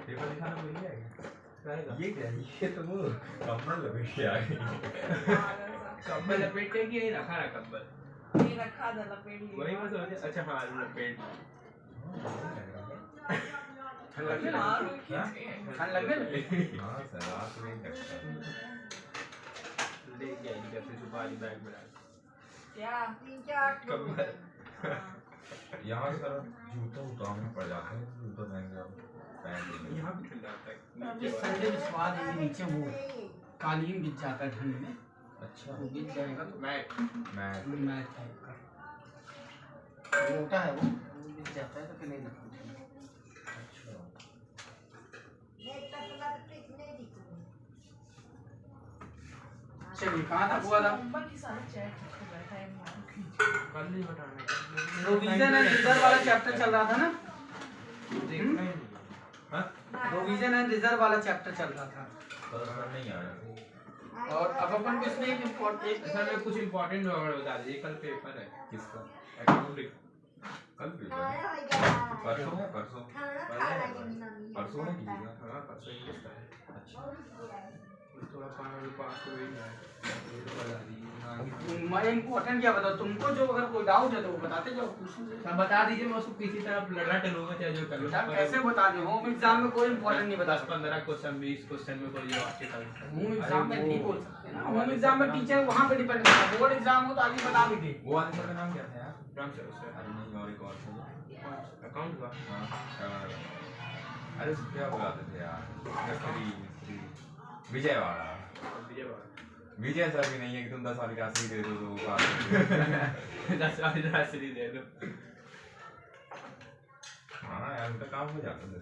Paper दिखाना भूल गया। ये क्या है? ये तो वो कम्बल लपेट के आ गई। कम्बल लपेट के कि रखा है कम्बल? ये रखा था लपेट लिया। वही मैं सोचा। अच्छा हाँ लपेट। ठंड लगने लगी। ठंड लगने लगी। हाँ सर रात में लगता। ले गया इनका फिर सुबह बैग में डाल। क्या कम्बल। यहाँ सर जूता उतारना पड़ जाता है। जूता महंगा पैंट यहाँ भी ठंड आता है। ये संडे में स्वाद है नीचे वो कालीन बिछ जाता है ठंड में। अच्छा वो बिछ जाएगा तो मैट मैट टाइप का मोटा है वो बिछ जाता है तो फिर नहीं लगता। चलिए कहाँ तक हुआ था? कल नहीं हटाना। प्रोविजन एंड रिजर्व वाला चैप्टर चल रहा था ना? प्रोविजन एंड रिजर्व वाला चैप्टर चल रहा था। नहीं आया। और अब अपन को इसमें एक इम्पोर्टेंट सर मैं कुछ इम्पोर्टेंट वर्ड बता दीजिए। कल पेपर है किसका? अकाउंटिंग। कल पेपर है? परसों है परसों परसों है कीजिएगा। हाँ परसों इंग्लिश का है। अच्छा थोड़ा पास तो वेट है। ये तो बता दीजिए। मैं इम्पोर्टेंट क्या बताऊँ तुमको? जो अगर कोई डाउट है तो वो बताते जाओ। सब बता दीजिए। मैं उसको किसी तरह लड़ा टलूंगा चाहे जो कर बेटा कैसे बता दे? होम एग्जाम में कोई इम्पोर्टेंट नहीं बता सकता। 10-15 क्वेश्चन 20 क्वेश्चन में कोई जवाब के साथ। होम एग्जाम में नहीं बोल सकते ना। होम एग्जाम में टीचर वहाँ पे डिपेंड करता है। बोर्ड एग्जाम हो तो आगे बता भी दे। वो वाले सर का नाम क्या था यार? राम सर उसका अरे नहीं और एक और था। अकाउंट का। हाँ अरे क्या बुलाते थे यार? विजयवाड़ा। विजय सर भी नहीं है कि तुम 10 साल की राशि दे दो तो पास। 10 साल की राशि दे दो। हाँ यार उनका काम हो जाता है।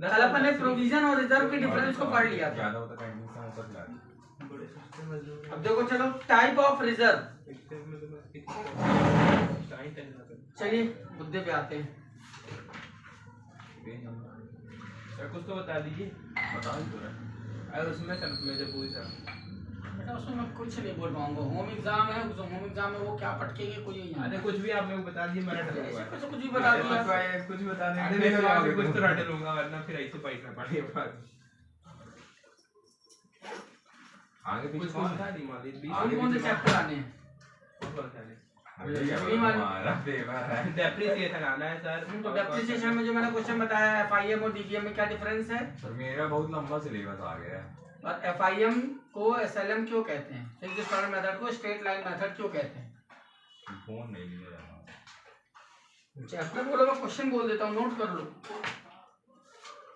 कल अपन ने प्रोविजन और रिजर्व के डिफरेंस को पढ़ लिया था। ज्यादा होता कैंटीन से सब ला। बड़े सस्ते मजदूर। अब देखो चलो टाइप ऑफ रिजर्व। चलिए मुद्दे पे आते हैं। सर कुछ तो बता दीजिए। बता ही तो रहे। अरे उसमें सर मैं जब पूछा बेटा उसमें मैं कुछ नहीं बोल पाऊंगा। होम एग्जाम है उस होम एग्जाम में वो क्या पटकेंगे कुछ नहीं। अरे कुछ भी आप मेरे को बता दीजिए। मैं रट लूंगा। कुछ भी बता दिया। कुछ बताने अरे मैं कुछ तो रट लूंगा वरना फिर ऐसे पैसा पड़ेगा। आगे कुछ पीछे बता दी मान लीजिए। आगे कौन से चैप्टर आने हैं? हमारा पेपर है। डेप्रिसिएशन आना है सर। तो डेप्रिसिएशन में जो मैंने क्वेश्चन बताया एफआईएम और डीबीएम में क्या डिफरेंस है? सर मेरा बहुत लंबा सिलेबस आ गया है। और एफआईएम को एसएलएम क्यों कहते हैं? फिक्स्ड इंस्टॉलमेंट मेथड को स्ट्रेट लाइन मेथड क्यों कहते हैं? फोन नहीं लिया जाना। चैप्टर बोलो मैं क्वेश्चन बोल देता हूँ नोट कर लो।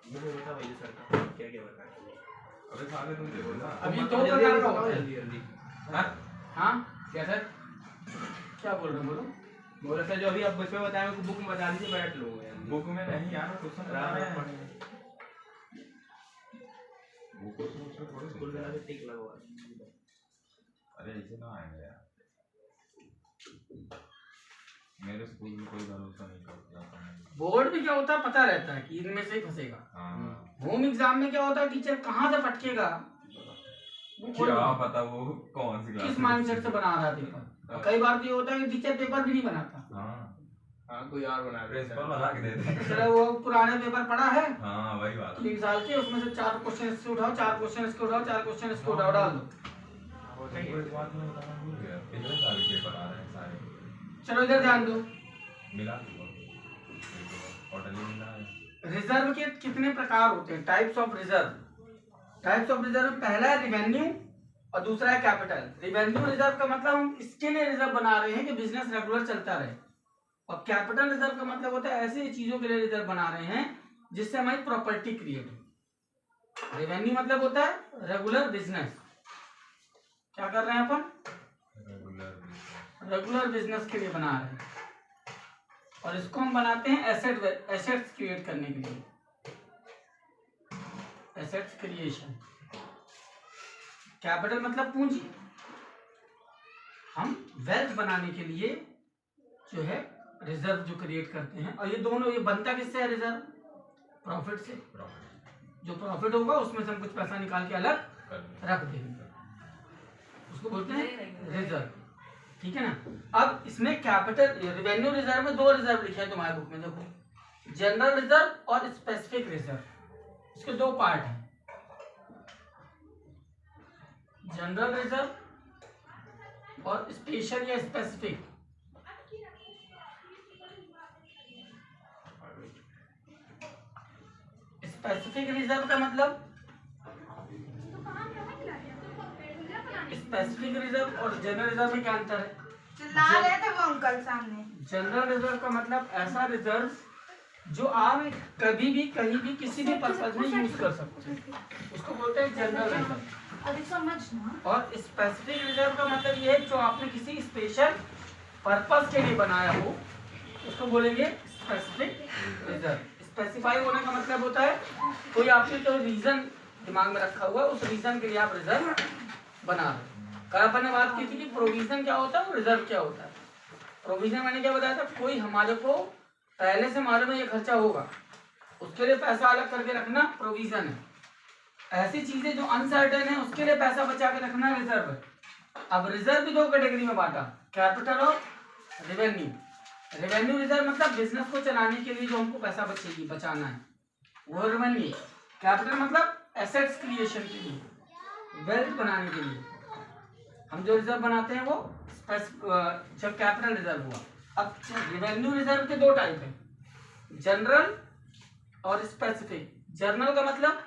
मुझे बता भाई सर का क्या क्या बताया। अबे साले तुम देखो ना। अभी दो प्रकार का होता है। जल्दी जल्दी। हाँ क्या सर? क्या बोल रहे हो? बोलो। बोला सर जो अभी आप बच्चे बताए उनको बुक में बता दीजिए। बैठ लूंगा। बुक में नहीं यार क्वेश्चन राम है। पढ़े वो क्वेश्चन उसमें थोड़े स्कूल में लगे टिक लगवा। अरे ऐसे ना आएंगे यार। मेरे स्कूल में कोई भरोसा नहीं करता। बोर्ड में क्या होता है पता रहता है कि इनमें से ही फंसेगा। हाँ होम एग्जाम में क्या होता है टीचर कहाँ से पटकेगा वो क्या पता वो कौन सी क्लास किस माइंडसेट से बना रहा है पेपर। कई बार तो ये होता है कि टीचर पेपर भी नहीं बनाता। हाँ कोई और बना प्रिंसिपल बना के देते हैं। चलो वो पुराने पेपर पढ़ा है हाँ वही बात है। 3 साल के उसमें से 4 क्वेश्चन इससे उठाओ 4 क्वेश्चन इसके उठाओ 4 क्वेश्चन इसको उठाओ डाल दो। इस बात में बताना भूल गया। पिछले साल के पेपर आ रहे हैं सारे। चलो इधर ध्यान दो। मिला टोटली मिला है। रिजर्व के कितने प्रकार होते हैं? Types of reserve. Types of reserve पहला है रिवेन्यू और दूसरा है कैपिटल। रिवेन्यू रिजर्व का मतलब हम इसके लिए रिजर्व बना रहे हैं कि बिजनेस रेगुलर चलता रहे। और कैपिटल रिजर्व का मतलब होता है ऐसी चीजों के लिए रिजर्व बना रहे हैं जिससे हमारी प्रॉपर्टी क्रिएट हो। रेवेन्यू मतलब होता है रेगुलर बिजनेस। क्या कर रहे हैं अपन? रेगुलर बिजनेस के लिए बना रहे हैं। और इसको हम बनाते हैं एसेट्स क्रिएट करने के लिए। Assets creation. कैपिटल मतलब पूंजी। हम वेल्थ बनाने के लिए जो है रिजर्व जो क्रिएट करते हैं। और ये दोनों ये बनता किससे है रिजर्व? प्रॉफिट से। जो प्रॉफिट होगा उसमें से हम कुछ पैसा निकाल के अलग रख देंगे, उसको बोलते हैं रिजर्व। ठीक है ना। अब इसमें कैपिटल रेवेन्यू रिजर्व में 2 रिजर्व लिखे हैं तुम्हारे बुक में, देखो जनरल रिजर्व और स्पेसिफिक रिजर्व। इसके दो पार्ट हैं, जनरल रिजर्व और स्पेशल या स्पेसिफिक। स्पेसिफिक रिजर्व का मतलब, स्पेसिफिक रिजर्व और जनरल रिजर्व में क्या अंतर है? चिल्ला रहे थे वो अंकल सामने। जनरल रिजर्व का मतलब ऐसा रिजर्व जो आप कभी भी कहीं भी किसी भी पर्पज में यूज कर सकते हैं, उसको बोलते हैं जनरल रिजर्व। अरे समझना। और स्पेसिफिक रिजर्व का मतलब ये है जो आपने किसी स्पेशल पर्पज के लिए बनाया हो, उसको बोलेंगे स्पेसिफिक रिजर्व। स्पेसिफाई होने का मतलब होता है कोई आपने कोई रीजन दिमाग में रखा हुआ है, उस रीजन के लिए आप रिजर्व बना रहे। कल अपन ने बात की थी कि प्रोविजन क्या होता है और रिजर्व क्या होता है। प्रोविजन मैंने क्या बताया था, कोई हमारे को पहले से मालूम है ये खर्चा होगा, उसके लिए पैसा अलग करके रखना प्रोविजन है। ऐसी चीजें जो अनसर्टेन है उसके लिए पैसा बचा के रखना रिजर्व है। अब रिजर्व भी दो कैटेगरी में बांटा, कैपिटल और रेवेन्यू। रेवेन्यू रिजर्व मतलब बिजनेस को चलाने के लिए जो हमको पैसा बचाना है वो रेवेन्यू। कैपिटल मतलब एसेट्स क्रिएशन के लिए, वेल्थ बनाने के लिए हम जो रिजर्व बनाते हैं वो जब कैपिटल रिजर्व हुआ। अब रेवेन्यू रिजर्व के दो टाइप हैं, जनरल और स्पेसिफिक। जनरल का मतलब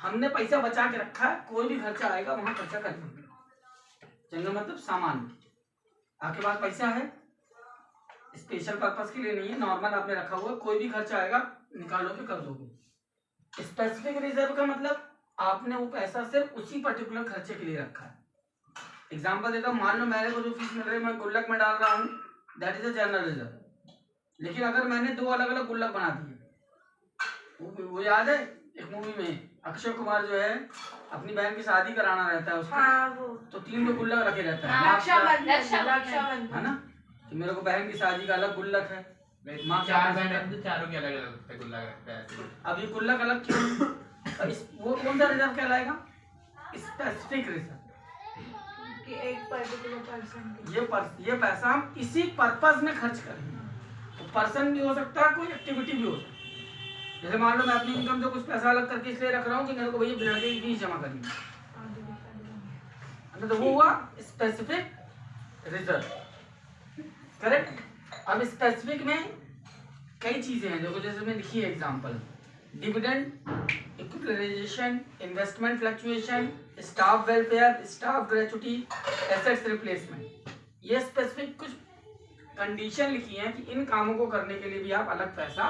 हमने पैसा बचा के रखा है, कोई भी खर्चा आएगा वहां खर्चा कर देंगे। जनरल मतलब सामान्य, आपके पास पैसा है, स्पेशल पर्पस के लिए नहीं है, नॉर्मल आपने रखा हुआ, कोई भी खर्चा आएगा निकालोगे कर दोगे। स्पेसिफिक रिजर्व का मतलब आपने वो पैसा सिर्फ उसी पर्टिकुलर खर्चे के लिए रखा है। एग्जांपल देता हूँ, मान लो मेरे को जो फीस मिल रही है मैं गुल्लक में डाल रहा हूँ, that is a general reserve. लेकिन अगर मैंने दो अलग अलग गुल्लक बना दिए, वो याद है एक मूवी में अक्षय कुमार जो है अपनी बहन की शादी कराना रहता है उसको, हाँ, वो तो 3 गुल्लक रखे रहता है रक्षाबंधन है ना, कि मेरे को बहन की शादी का अलग गुल्लक है, माँ का चार बहन हैं तो चारों के अलग अलग गुल्ला रखता है। अब ये गुल्लक अलग क्यों? वो कौन सा रिजर्व कहलाएगा? Specific reserve. कि एक पर्टिकुलर पर्सन ये पैसा हम इसी पर्पस में खर्च करेंगे। तो पर्सन भी हो सकता है, कोई एक्टिविटी भी हो सकती है। जैसे मान लो मैं अपनी इनकम से कुछ पैसा अलग करके इसलिए रख रहा हूँ कि मेरे को भैया लड़के की फीस जमा करनी है, तो वो हुआ स्पेसिफिक रिजर्व। करेक्ट। अब स्पेसिफिक में कई चीजें हैं, देखो जैसे मैं लिखी है example, dividend, equalisation, investment fluctuation, staff welfare, staff gratuity, assets replacement. ये स्पेसिफिक कुछ कंडीशन लिखी है कि इन कामों को करने के लिए भी आप अलग पैसा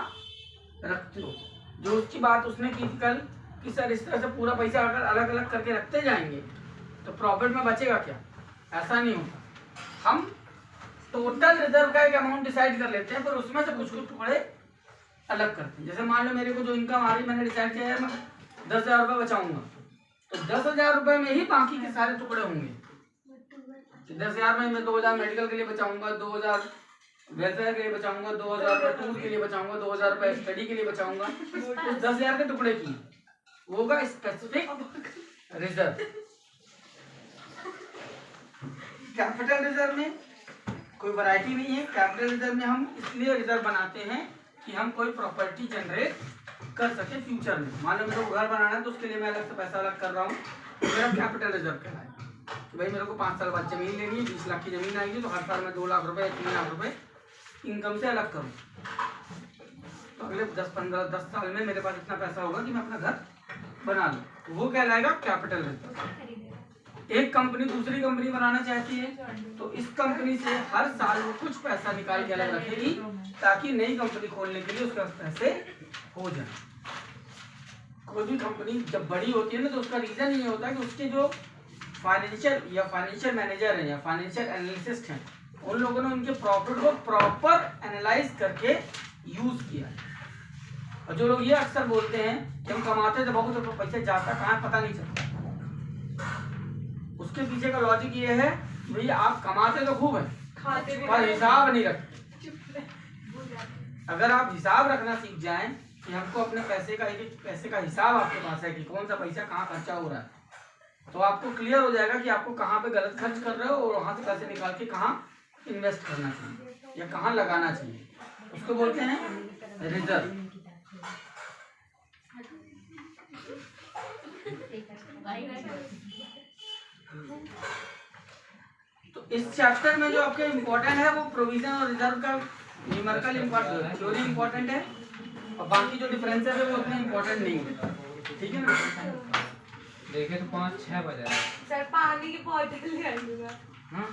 रखते हो। जो उसकी बात उसने की थी कल कि सर इस तरह से पूरा पैसा अगर अलग अलग करके रखते जाएंगे तो प्रॉफिट में बचेगा क्या? ऐसा नहीं होता। हम टोटल रिजर्व का एक अमाउंट डिसाइड कर लेते हैं, पर उसमें से कुछ कुछ टुकड़े अलग करते हैं। जैसे मान लो मेरे को जो इनकम आ रही मैंने डिसाइड किया है मैं 10,000 रुपये बचाऊंगा, तो 10,000 रुपये में ही बाकी के सारे टुकड़े होंगे। 10,000 में मैं 2,000 मेडिकल के लिए बचाऊंगा, 2,000 वेलफेयर के लिए बचाऊंगा, 2,000 रुपये टूर के लिए बचाऊंगा, 2,000 रुपये स्टडी के लिए बचाऊंगा। तो 10,000 के टुकड़े की वो होगा स्पेसिफिक रिजर्व। कैपिटल रिजर्व में कोई वैरायटी नहीं है। कैपिटल रिजर्व में हम इसलिए रिजर्व बनाते हैं कि हम कोई प्रॉपर्टी जनरेट कर सके फ्यूचर में। मान लो मेरे को घर बनाना है तो उसके लिए मैं अलग से पैसा अलग कर रहा हूँ, तो मेरा कैपिटल रिजर्व कहलाएगा कि भाई मेरे को 5 साल बाद जमीन लेनी है, 20 लाख की जमीन आएगी, तो हर साल मैं 2 लाख रुपए 3 लाख रुपए इनकम से अलग करूँ, तो अगले 10 साल में मेरे पास इतना पैसा होगा कि मैं अपना घर बना लूँ, तो वो कहलाएगा कैपिटल रिजर्व। एक कंपनी दूसरी कंपनी बनाना चाहती है तो इस कंपनी से हर साल वो कुछ पैसा निकाल के अलग रखेगी ताकि नई कंपनी खोलने के लिए उसके पास पैसे हो जाए। कोई भी कंपनी जब बड़ी होती है ना तो उसका रीजन ये होता है कि उसके जो फाइनेंशियल मैनेजर हैं या फाइनेंशियल एनालिसिस्ट हैं, उन लोगों ने उनके प्रॉफिट को प्रॉपर एनालाइज करके यूज किया। और जो लोग ये अक्सर बोलते हैं कि हम कमाते तो बहुत तो पैसे जाता कहाँ पता नहीं चलता, उसके पीछे का लॉजिक ये है भैया आप कमाते तो खूब है पर हिसाब नहीं रखते। अगर आप हिसाब रखना सीख जाएं कि हमको अपने पैसे का एक पैसे का हिसाब आपके पास है कि कौन सा पैसा कहाँ खर्चा हो रहा है, तो आपको क्लियर हो जाएगा कि आपको कहाँ पे गलत खर्च कर रहे हो और वहाँ से पैसे निकाल के कहाँ इन्वेस्ट करना चाहिए या कहाँ लगाना चाहिए, उसको बोलते हैं रिजर्व। तो इस चैप्टर में जो आपके इम्पोर्टेंट है वो प्रोविजन और रिजर्व का न्यूमेरिकल इम्पोर्टेंट थ्योरी इम्पोर्टेंट है और बाकी जो डिफरेंसेस है वो उतने इम्पोर्टेंट नहीं है, ठीक है ना। देखे तो 5-6 बजे सर पानी की बोतल ले आइएगा। हाँ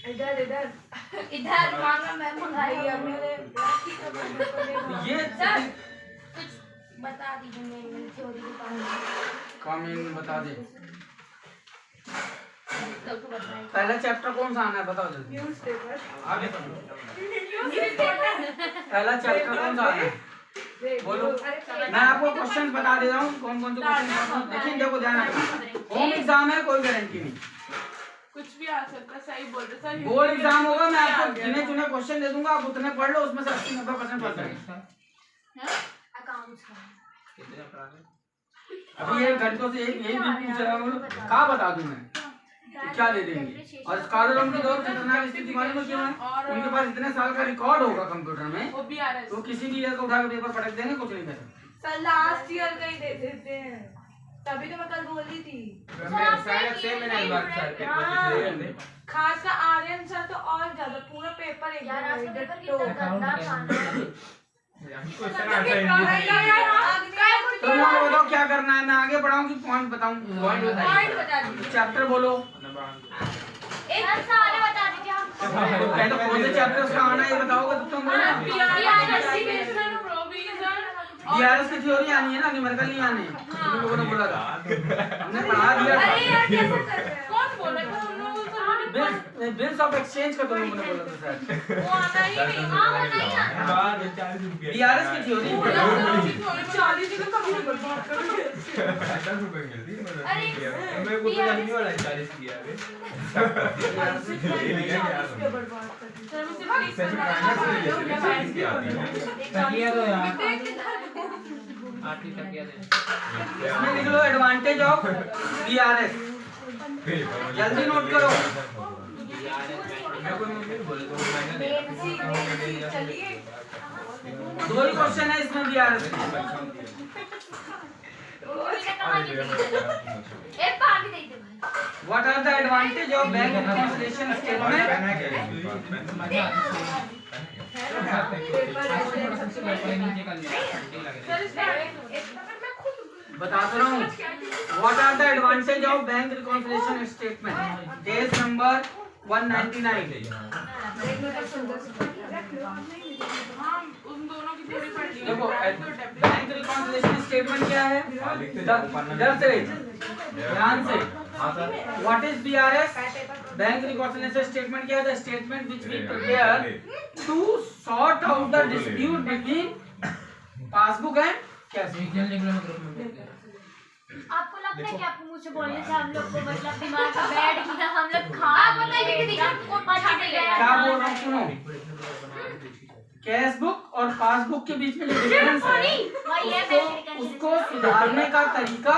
इधर इधर इधर मांगा मैं मंगाई अब मेरे ये कुछ बता दीजिए मेरी थ्योरी के बारे में। कमेंट बता दे। तो बताइए पहला चैप्टर कौन सा आना है बताओ जल्दी। न्यूज़पेपर आगे बढ़ो। पहला चैप्टर कौन सा आना है बोलो। मैं आपको क्वेश्चन बता दे रहा हूँ कौन कौन से क्वेश्चन। देखिए देखो ध्यान रखना, होम एग्जाम है कोई गारंटी नहीं, कुछ भी आ सकता है। सही बोल रहे सर। बोर्ड एग्जाम होगा मैं आपको गिने चुने क्वेश्चन दे दूंगा, आप उतने पढ़ लो, उसमें से 80-90% पढ़ जाएंगे। अकाउंट्स का कितने पढ़ाने अभी 1 घंटों से एक यही भी पूछ रहा हूँ, कहाँ बता दूं मैं क्या दे देंगे। और स्कॉलर उनके दौर खतरनाक स्थिति मालूम है क्यों है, उनके पास इतने साल का रिकॉर्ड होगा कंप्यूटर में, वो भी आ रहा है। तो किसी भी ईयर का उठा के पेपर पटक देंगे, कुछ नहीं कर सकते। सर लास्ट ईयर का ही दे देते हैं, तभी तो मैं कल बोल रही थी। मैं सारे सेम मैंने इस बार सर पेपर पूछ रहे थे। खासकर आर्यन सर तो और ज्यादा पूरा पेपर एक यार आज का पेपर कितना गंदा खाना है। हमको इतना आता इंग्लिश तो मुझे बताओ क्या करना है, मैं आगे बढ़ाऊं कि पॉइंट बताऊं। पॉइंट बता दीजिए। चैप्टर बोलो, एक सारे बता दीजिए हमको। तो पहले कौन से चैप्टर का आना है ये बताओगे तब तुम बोलो। बीआरएस की थ्योरी आनी है ना, न्यूमेरिकल नहीं आने हैं। तुम लोगों ने बोला था, हमने पढ़ा दिया अरे था। यार कैसे कर रहे हैं? कौन बोला था उन लोगों को? बिल्स ऑफ एक्सचेंज का तुम लोगों ने बोला था सर। वो आना ही नहीं। हाँ वो नहीं आता। बाद 40 रुपए बीआरएस की थ्योरी 40 का कम बर्बाद कर दिया। 50 रुपए मिलती है अरे मेरे को तो लगने वाला है 40 की यार बर्बाद कर दिया। तकिया दो यार 8 की तकिया दे। इसमें लिख लो एडवांटेज ऑफ बीआरएस, जल्दी नोट करो। मैं कोई नहीं बोले तो मैंने चलिए 2 ही क्वेश्चन है इसमें बीआरएस के। एक पानी दे दे भाई। What are the advantage of bank reconciliation statement. नीचे कर लिया बता तो रहा हूँ। What are the advantage of bank reconciliation statement, page number 199। उन दोनों की थ्योरी पढ़ ली। देखो बैंक रिकॉन्सिलिएशन स्टेटमेंट क्या है, इधर से ध्यान से। What is BRS, bank reconciliation statement क्या है, the statement which we prepare to sort out the dispute between passbook and cash. आपको लगता है कि आपको मुझसे बोलने से हम लोग को मतलब दिमाग में बैठ गया, हम लोग खा बताइए कि देखिए क्या बोल रहा हूँ सुनो। कैश बुक और पासबुक के बीच में जो डिफरेंस है उसको सुधारने का तरीका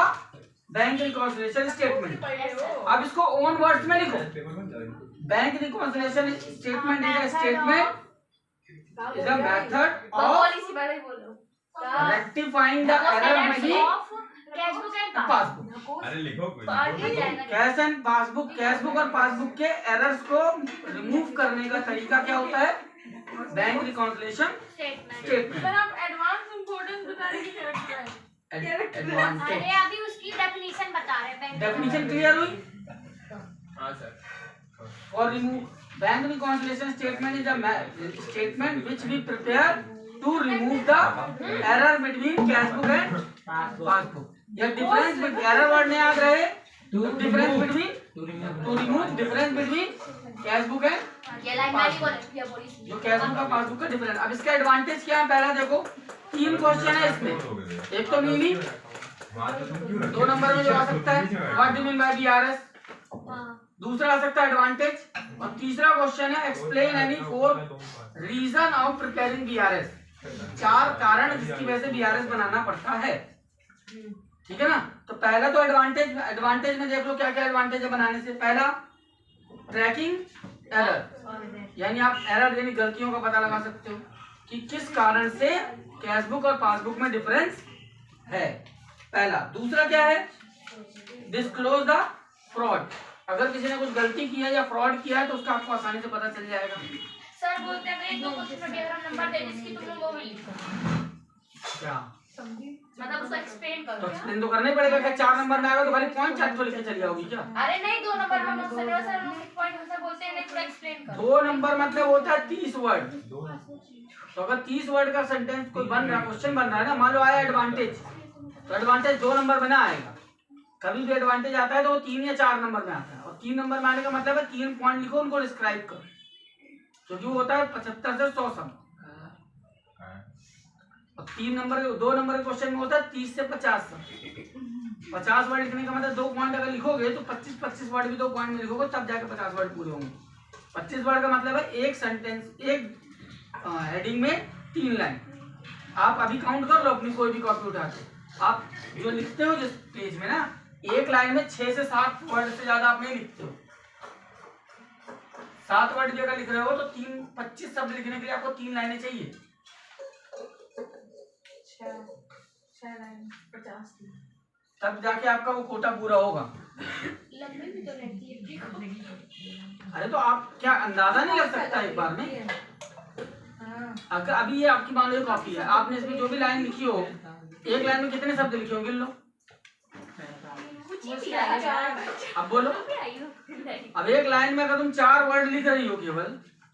बैंक रिकॉन्सिलिएशन स्टेटमेंट। अब इसको ओन वर्ड्स में लिखो। Bank reconciliation statement is a statement is a method of rectifying the error between cashbook and passbook. अरे लिखो cash and passbook, cash book और पासबुक के एरर्स को रिमूव करने का तरीका क्या होता है, बैंक रिकॉन्सिलिएशन स्टेटमेंट। सर आप एडवांस इंपॉर्टेंस बता रहे हैं क्या है? एडवांटेज। अरे अभी उसकी डेफिनेशन बता रहे हैं बैंक। डेफिनेशन क्लियर हुई। हां सर। और remove bank reconciliation statement is a statement which we prepare to remove the error between cash book and passbook. ये डिफरेंस बिटवीन, एरर वर्ड नहीं याद रहे, difference between to remove difference between cash book and ये line वाली बोली जो cash book का passbook का डिफरेंस। अब इसका एडवांटेज क्या है, पहला देखो 3 क्वेश्चन है इसमें। एक तो मीनिंग 2 नंबर में जो आ सकता है, what do mean by BRS. दूसरा आ सकता है एडवांटेज, और तीसरा क्वेश्चन है explain any 4 reason of preparing BRS. 4 कारण जिसकी वजह से बीआरएस बनाना पड़ता है, ठीक है ना। तो पहला तो एडवांटेज में देख लो क्या क्या एडवांटेज है बनाने से। पहला ट्रैकिंग एरर, यानी आप एरर यानी गलतियों का पता लगा सकते हो कि किस कारण से कैशबुक और पासबुक में डिफरेंस है। पहला। दूसरा क्या है, डिस्क्लोज द फ्रॉड। अगर किसी ने कुछ गलती किया या फ्रॉड किया है तो उसका आपको आसानी से पता चल जाएगा। सर बोलते हैं एक दो क्वेश्चन में अगर नंबर दे जिसकी तुम लोग वो भी लिखो, क्या मतलब उसको एक्सप्लेन तो करो। एक्सप्लेन तो करना ही पड़ेगा। क्या 4 नंबर में आएगा तो खाली पॉइंट चार्ट को लिख के चली जाओगी क्या? अरे नहीं 2 नंबर में मुझसे नहीं सर, हम एक पॉइंट हमसे बोलते हैं नहीं पूरा एक्सप्लेन करो। 2 नंबर मतलब होता है 30 वर्ड। तो अगर 30 वर्ड का सेंटेंस कोई बन रहा, क्वेश्चन बन रहा है ना, मान लो आया एडवांटेज, तो एडवांटेज 2 नंबर में ना आएगा। कभी भी एडवांटेज आता है तो वो 3 या 4 नंबर में आता है, और 3 नंबर में आने का मतलब है 3 पॉइंट लिखो, उनको डिस्क्राइब करो, क्योंकि वो होता है 75 से 100 शब्द। और 3 नंबर 2 नंबर के क्वेश्चन में होता है 30 से 50 शब्द। 50 वर्ड लिखने का मतलब 2 पॉइंट अगर लिखोगे तो 25 वर्ड भी 2 पॉइंट में लिखोगे, तब जाके 50 वर्ड पूरे होंगे। 25 वर्ड का मतलब है एक सेंटेंस, एक हेडिंग में 3 लाइन। आप अभी काउंट कर लो अपनी कोई भी कॉपी उठा के, आप जो लिखते हो जिस पेज में ना, एक लाइन में 6 से 7 वर्ड से ज्यादा आप नहीं लिखते हो। 7 वर्ड की अगर लिख रहे हो तो 25 शब्द लिखने के लिए आपको 3 लाइनें चाहिए। 6 लाइन 50 तब जाके आपका वो कोटा पूरा होगा। लंबी भी तो रहती है, देखो। अरे तो आप क्या अंदाजा नहीं लग सकता एक बार में? अगर अभी ये आपकी मान लो कॉपी है, आपने इसमें जो भी लाइन लिखी हो, एक लाइन में कितने शब्द लिखे हो गिन लो। कुछ ही भी आया यार, अब बोलो। अब एक लाइन में अगर तुम 4 वर्ड लिख रही हो केवल,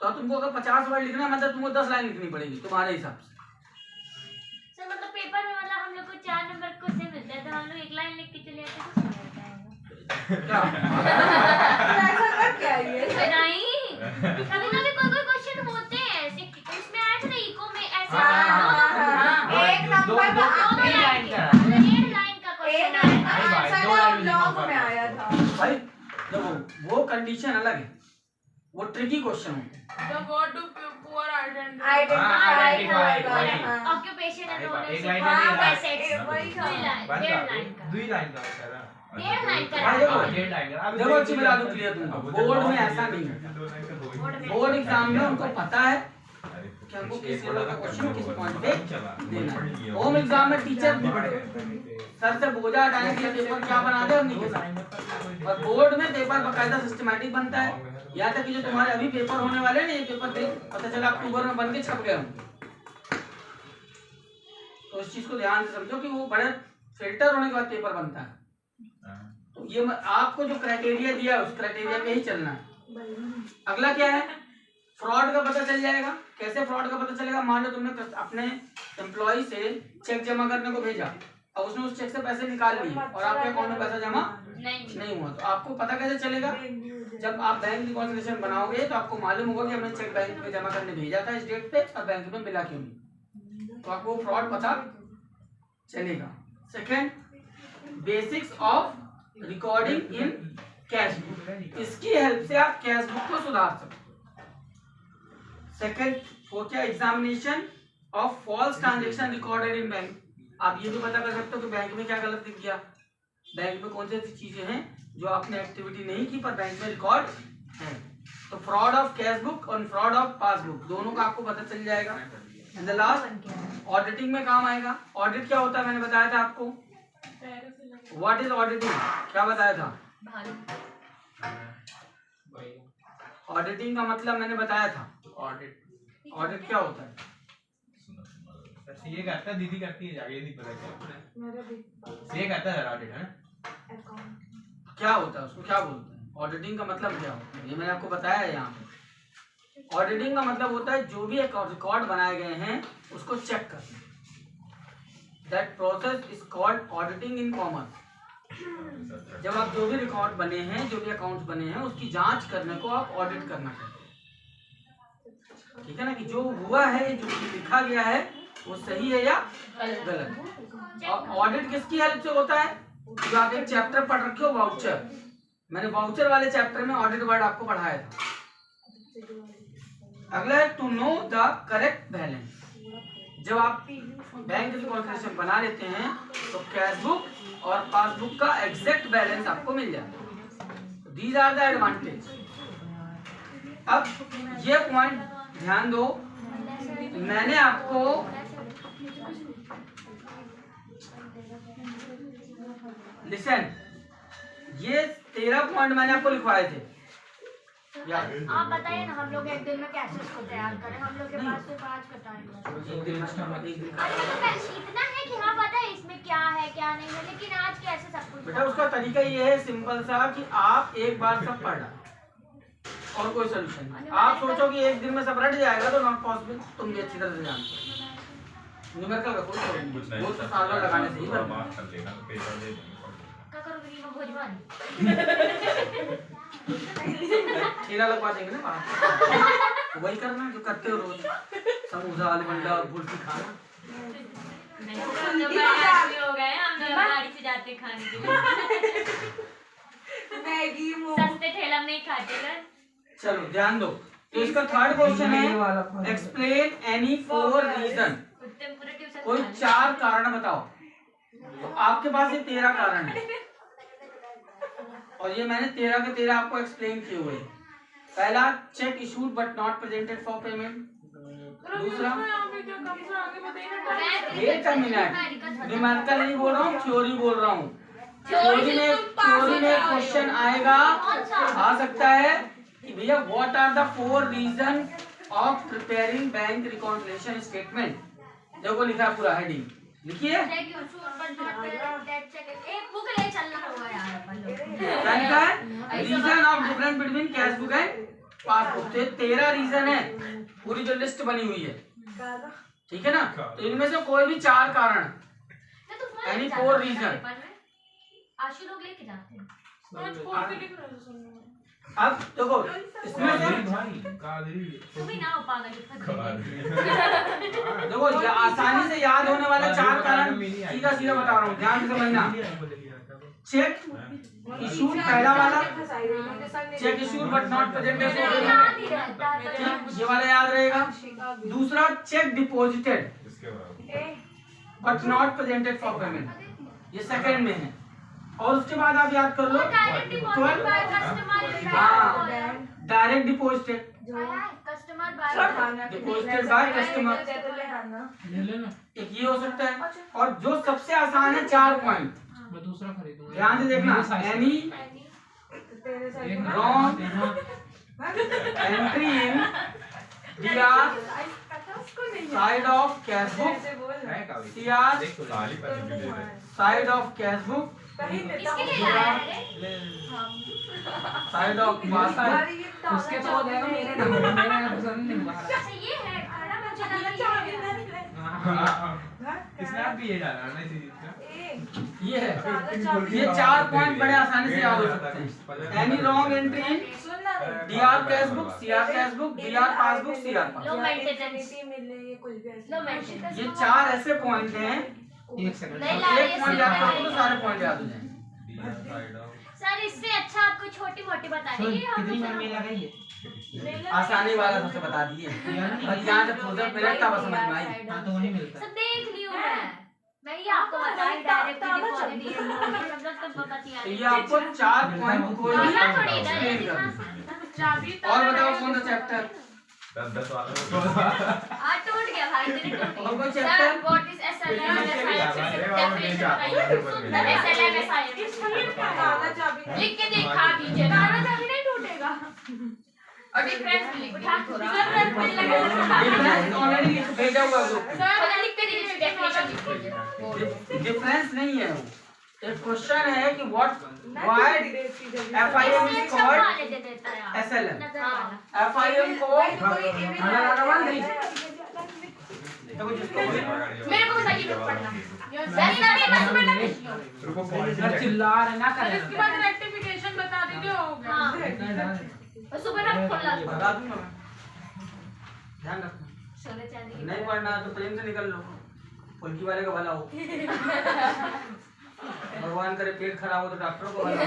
तो तुमको अगर 50 वर्ड लिखना है मतलब तुमको 10 लाइन लिखनी पड़ेगी तुम्हारे हिसाब से। सर मतलब पेपर में मतलब हम लोग को 4 नंबर क्वेश्चन मिलता है तो हम लोग एक लाइन लिख के चले जाते हैं, क्या ऐसा कर क्या ये नहीं कभी कभी कोई क्वेश्चन होते हैं ऐसे, उसमें आया था ना इको में ऐसा एक नंबर का दो लाइन का, 1.5 लाइन का एक क्वेश्चन लाइन का आंसर ना ब्लॉग में आया था। भाई देखो वो कंडीशन अलग है, वो ट्रिकी क्वेश्चन होते हैं। The word to poor identify Identify, occupation and एक नॉलेज। लाइन हां में बस वही था। 1.5 लाइन का, 2 लाइन का सर। 1.5 लाइन का। भाई देखो, 1.5 लाइन का। देखो अच्छी बता दूं क्लियर तुमको, बोर्ड में ऐसा नहीं है। बोर्ड एग्जाम में उनको पता है कि हमको किस लेवल का क्वेश्चन किस पॉइंट पे देना है। होम एग्जाम में टीचर सर से बोझा हटाने के लिए पेपर क्या बना दे और नहीं के, और बोर्ड में पेपर बकायदा सिस्टमैटिक बनता है। यहाँ तक कि जो तुम्हारे अभी पेपर होने वाले हैं ना, ये पेपर देख पता चला अक्टूबर में बन के छप गया होंगे। तो इस चीज को ध्यान से समझो कि वो बड़े फिल्टर होने के बाद पेपर बनता है। तो ये आपको जो क्राइटेरिया दिया है उस क्राइटेरिया पे ही चलना है। अगला क्या है, फ्रॉड का पता चल जाएगा। कैसे फ्रॉड का पता चलेगा? मान लो तुमने अपने एम्प्लॉय से चेक जमा करने को भेजा और उसने उस चेक से पैसे निकाल लिए और आपके अकाउंट में पैसा जमा नहीं हुआ, तो आपको पता कैसे चलेगा? जब आप बैंक रिकॉन्सिलिएशन बनाओगे तो आपको मालूम होगा कि हमने चेक बैंक में जमा करने भेजा था इस डेट पे और बैंक में मिला क्यों नहीं, तो आपको फ्रॉड पता चलेगा। Second, basics of recording in cash book, इसकी हेल्प से आप कैश बुक को सुधार सकते हो। सेकेंड, वो क्या, examination of false transaction recorded in bank, आप ये भी पता कर सकते हो कि बैंक में क्या गलत दिख गया, बैंक में कौन सी ऐसी चीजें हैं जो आपने एक्टिविटी नहीं की पर बैंक में रिकॉर्ड है। तो फ्रॉड ऑफ कैश बुक और फ्रॉड ऑफ पासबुक दोनों का आपको पता चल जाएगा। एंड द लास्ट, ऑडिटिंग में काम आएगा। ऑडिट क्या होता है मैंने बताया था आपको, व्हाट इज ऑडिटिंग, क्या बताया था? ऑडिटिंग का मतलब मैंने बताया था। ऑडिट क्या होता है? ये करता है, दीदी करती है जाके, नहीं पता क्या ये करता है ऑडिट है ना। क्या होता है उसको क्या बोलते हैं? ऑडिटिंग का मतलब क्या होता है ये मैंने आपको बताया है यहाँ पे। ऑडिटिंग का मतलब होता है जो भी एक रिकॉर्ड बनाए गए हैं उसको चेक करना। That process is called auditing in commerce. जब आप जो भी रिकॉर्ड बने हैं, जो भी अकाउंट्स बने हैं, उसकी जांच करने को आप ऑडिट करना कहते हैं। ठीक है ना, कि जो हुआ है, जो लिखा गया है वो सही है या गलत। और ऑडिट किसकी हेल्प से होता है? जो आप एक चैप्टर पढ़ रखे हो, वाउचर, मैंने वाउचर वाले चैप्टर में ऑडिट वर्ड आपको पढ़ाया था। अगला है to know the correct balance. जब आप बैंक रिकॉन्सिलिएशन बना लेते हैं तो कैश बुक और पासबुक का एग्जैक्ट बैलेंस आपको मिल जाता है। These are the advantage. अब ये पॉइंट ध्यान दो, मैंने आपको लिसन, ये 13 पॉइंट मैंने आपको लिखवाए थे। आप बताइए ना हम लोग एक दिन में कैसे इसको तैयार करें, हम लोग के पास सिर्फ आज का टाइम है। इतना है कि हाँ पता है इसमें क्या है क्या नहीं है, लेकिन आज कैसे सब कुछ। बेटा उसका तरीका ये है सिंपल सा कि आप एक बार सब पढ़ना और कोई सोल्यूशन नहीं। आप सोचो कि एक दिन में सब रट जाएगा तो नॉट पॉसिबल, तुम भी अच्छी तरह से जानते हो। न्यूमेरिकल का कोई कुछ वो तो नहीं सालों लगाने से ही बनता है। बात कर लेना पेपर दे देंगे। क्या करोगे वो भोजवान? ठेला लगवा देंगे ना बाहर, वही करना जो करते हो रोज, समोसा आलू बंडा और बुर्जी खाना। हो गए हम लोग गाड़ी से जाते खाने के लिए, मैगी सस्ते ठेला में नहीं खाते घर। चलो ध्यान दो, तो इसका थर्ड क्वेश्चन है एक्सप्लेन एनी 4 रीजन। कोई 4 कारण बताओ। तो आपके पास ये 13 कारण है और ये मैंने 13 के 13 आपको एक्सप्लेन किए हुए। पहला, check issued but not presented for payment. दूसरा, एक मिनट, न्यूमेरिकल नहीं बोल रहा हूँ, थ्योरी बोल रहा हूँ। थ्योरी में क्वेश्चन आएगा, आ सकता है कि भैया what are the 4 reason of preparing bank reconciliation statement. देखो लिखा पूरा हेडिंग, लिखिए। Reason of difference between cash book and passbook. तो 13 रीजन है, पूरी जो लिस्ट बनी हुई है, ठीक है ना। तो इनमें से कोई भी 4 कारण, यानी 4 रीजन। आशु लोग लेके जाते हैं। अब देखो इसमें से तुम ही ना हो पागल। देखो ये आसानी से याद होने वाला 4 कारण सीधा सीधा बता रहा हूँ, ध्यान से समझना। चेक इशूड, पहला वाला cheque issued but not presented, ये वाला याद रहेगा। दूसरा, cheque deposited but not presented for payment, ये सेकंड में है। और उसके बाद आप याद कर लो direct deposited deposited by customer, एक ये हो सकता है। और जो सबसे आसान है 4 पॉइंट, मैं दूसरा खरीदूंगा। ध्यान से देखना, any wrong entry in DR side of cash book, CR side of cash book, side of passbook. उसके तो हो जाएगा, मेरे ना मेरे पसंद नहीं हुआ। ये है खाना इसने आप भी ये डाला ना इसी चीज का। ये है, ये 4 पॉइंट बड़े आसानी से याद हो सकते हैं। Any wrong entry in DR cash book, CR cash book, DR passbook, CR लो मेंटेनेंस। ये 4 ऐसे पॉइंट हैं, एक सेकंड। एक पॉइंट याद करो तो सारे पॉइंट याद हो जाएंगे। सर इससे अच्छा आपको छोटी मोटी बता दीजिए। कितनी में लगाएंगे? आसानी वाला सबसे बता दिए, और यहाँ से प्रोजेक्ट मिनट का समझ में आई। हाँ तो वही मिलता है। सब देख लियो मैं ये आपको बताई डायरेक्ट डिपॉजिट ये मतलब तो बता तो ये आपको 4 पॉइंट कोई भी एक्सप्लेन कर दूं। और बताओ कौन सा चैप्टर? 10 वाला टूट गया भाई तेरे टूट और कोई गया। Chapter? Sir what is SLM definition बताइए। एसएलएम लिख के दिखा दीजिए, काला चाबी नहीं टूटेगा। और डिफरेंस लिख उठा डिफरेंस ऑलरेडी भेजा हुआ है ग्रुप। सर लिख के दीजिए, डेफिनेशन लिख दीजिए। डिफरेंस नहीं है वो, एक क्वेश्चन है कि what why FIM is called SLM. FIM को मेरे को बताइए कब पढ़ना। सर चिल्ला रहे ना कर। इसके बाद रेक्टिफिकेशन बता दीजिए, हो गया। हां सुबह ना खोल ला बता दूंगा मैं, ध्यान रखना। सोने चांदी नहीं पढ़ना तो प्रेम से निकल लो, फुल्की वाले का भला हो। भगवान करे पेट खराब हो तो डॉक्टर को भला हो।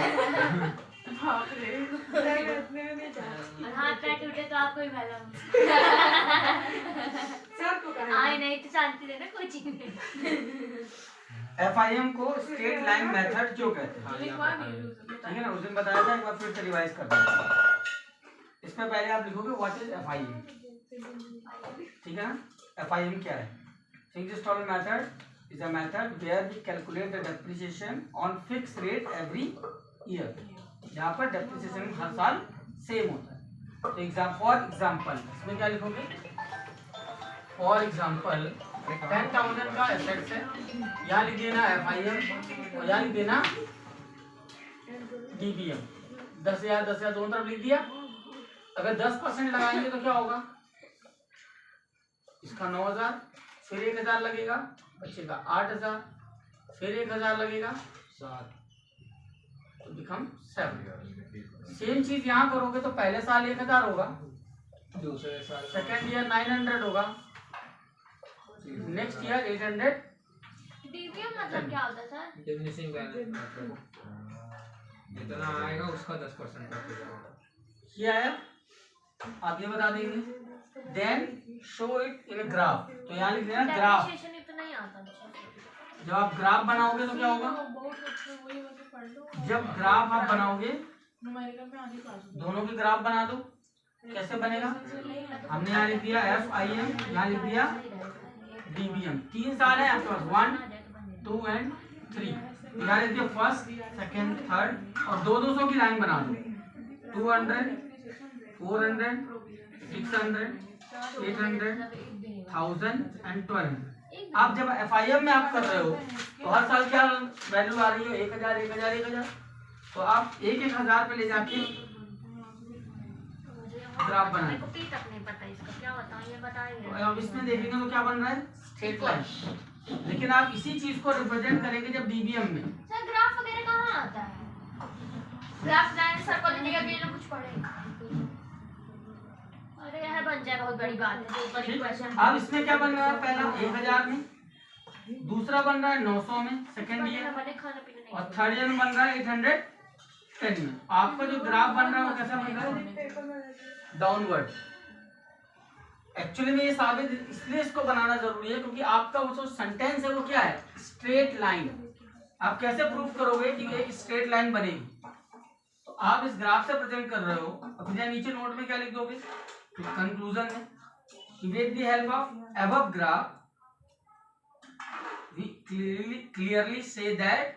हाथ पैर टूटे तो आपको ही भला आए नहीं तो शांति देना कोचिंग में। एफआईएम को स्टेट लाइन मेथड क्यों कहते हैं, ठीक है ना, उस दिन बताया था, एक बार फिर से रिवाइज कर दें। इसमें पहले आप लिखोगे व्हाट इज एफआईएम, ठीक है ना। एफआईएम क्या है? Fixed instalment method is a method where we calculate the depreciation on fixed rate every year. जहाँ पर depreciation हर साल सेम होता है। तो फॉर एग्जाम्पल इसमें क्या लिखोगे? फॉर एग्जाम्पल 10,000 का एसेट्स है, यहाँ लिख देना FIM और यहाँ लिख देना DBM। 10,000 10,000 दोनों तरफ लिख दिया। अगर 10% लगाएंगे तो क्या होगा? इसका 9,000, फिर 1,000 लगेगा, बचेगा 8,000, फिर 1,000 लगेगा 7, तो बिकम 7। सेम चीज यहाँ करोगे तो पहले साल 1,000 होगा, दूसरे साल सेकेंड ईयर 900 होगा, नेक्स्ट ईयर 800। डीबीएम मतलब क्या होता है सर? डिमिनिशिंग बैलेंस, जितना आएगा उसका 10% काट जाएगा। ये आया, आप ये बता देंगे। Then show it in graph, तो यहाँ लिख देना ग्राफ। डेप्रिसिएशन इतना ही आता है। जब आप ग्राफ बनाओगे तो क्या होगा? जब ग्राफ आप बनाओगे, दोनों की ग्राफ बना दो। कैसे बनेगा? हमने यहाँ लिख दिया FIM, यहाँ लिख दिया DBM। 3 साल है आपके पास, 1, 2 एंड 3। यहाँ लिख दिया फर्स्ट, सेकेंड, थर्ड और 200 की लाइन बना दो। 200, 400, 600, 800, 1000 एंड 1200। आप जब FIM में आप कर रहे हो तो हर साल क्या वैल्यू आ रही है? 1,000, 1,000, 1,000। तो आप 1,000 पे ले जाके ग्राफ बनाए। मेरे को पी तक नहीं पता इसका क्या बताऊं, ये बताइए। तो अब इसमें देखेंगे तो क्या बन रहा है? Straight line. लेकिन आप इसी चीज को रिप्रेजेंट करेंगे जब DBM में। सर ग्राफ वगैरह कहाँ आता है? ग्राफ लाइन सर को देगा कि ये लोग कुछ पढ़ेगा। अरे यह बन जाए, बहुत बड़ी बात है। ऊपर ही क्वेश्चन। अब इसमें क्या बन रहा है? पहला 1,000 में, दूसरा बन रहा है 900 में सेकेंड ईयर, खाना पीना नहीं। और थर्ड ईयर में बन रहा है 810 में। आपका जो ग्राफ बन रहा है वो कैसा बन रहा है? डाउनवर्ड। एक्चुअली में ये साबित इसलिए इसको बनाना जरूरी है क्योंकि आपका वो जो सेंटेंस है वो क्या है? Straight line. आप कैसे प्रूव करोगे कि एक स्ट्रेट लाइन बनेगी? तो आप इस ग्राफ से प्रेजेंट कर रहे हो, अब नीचे नोट में क्या लिख दोगे? कंक्लूजन में with the help of above graph we clearly say that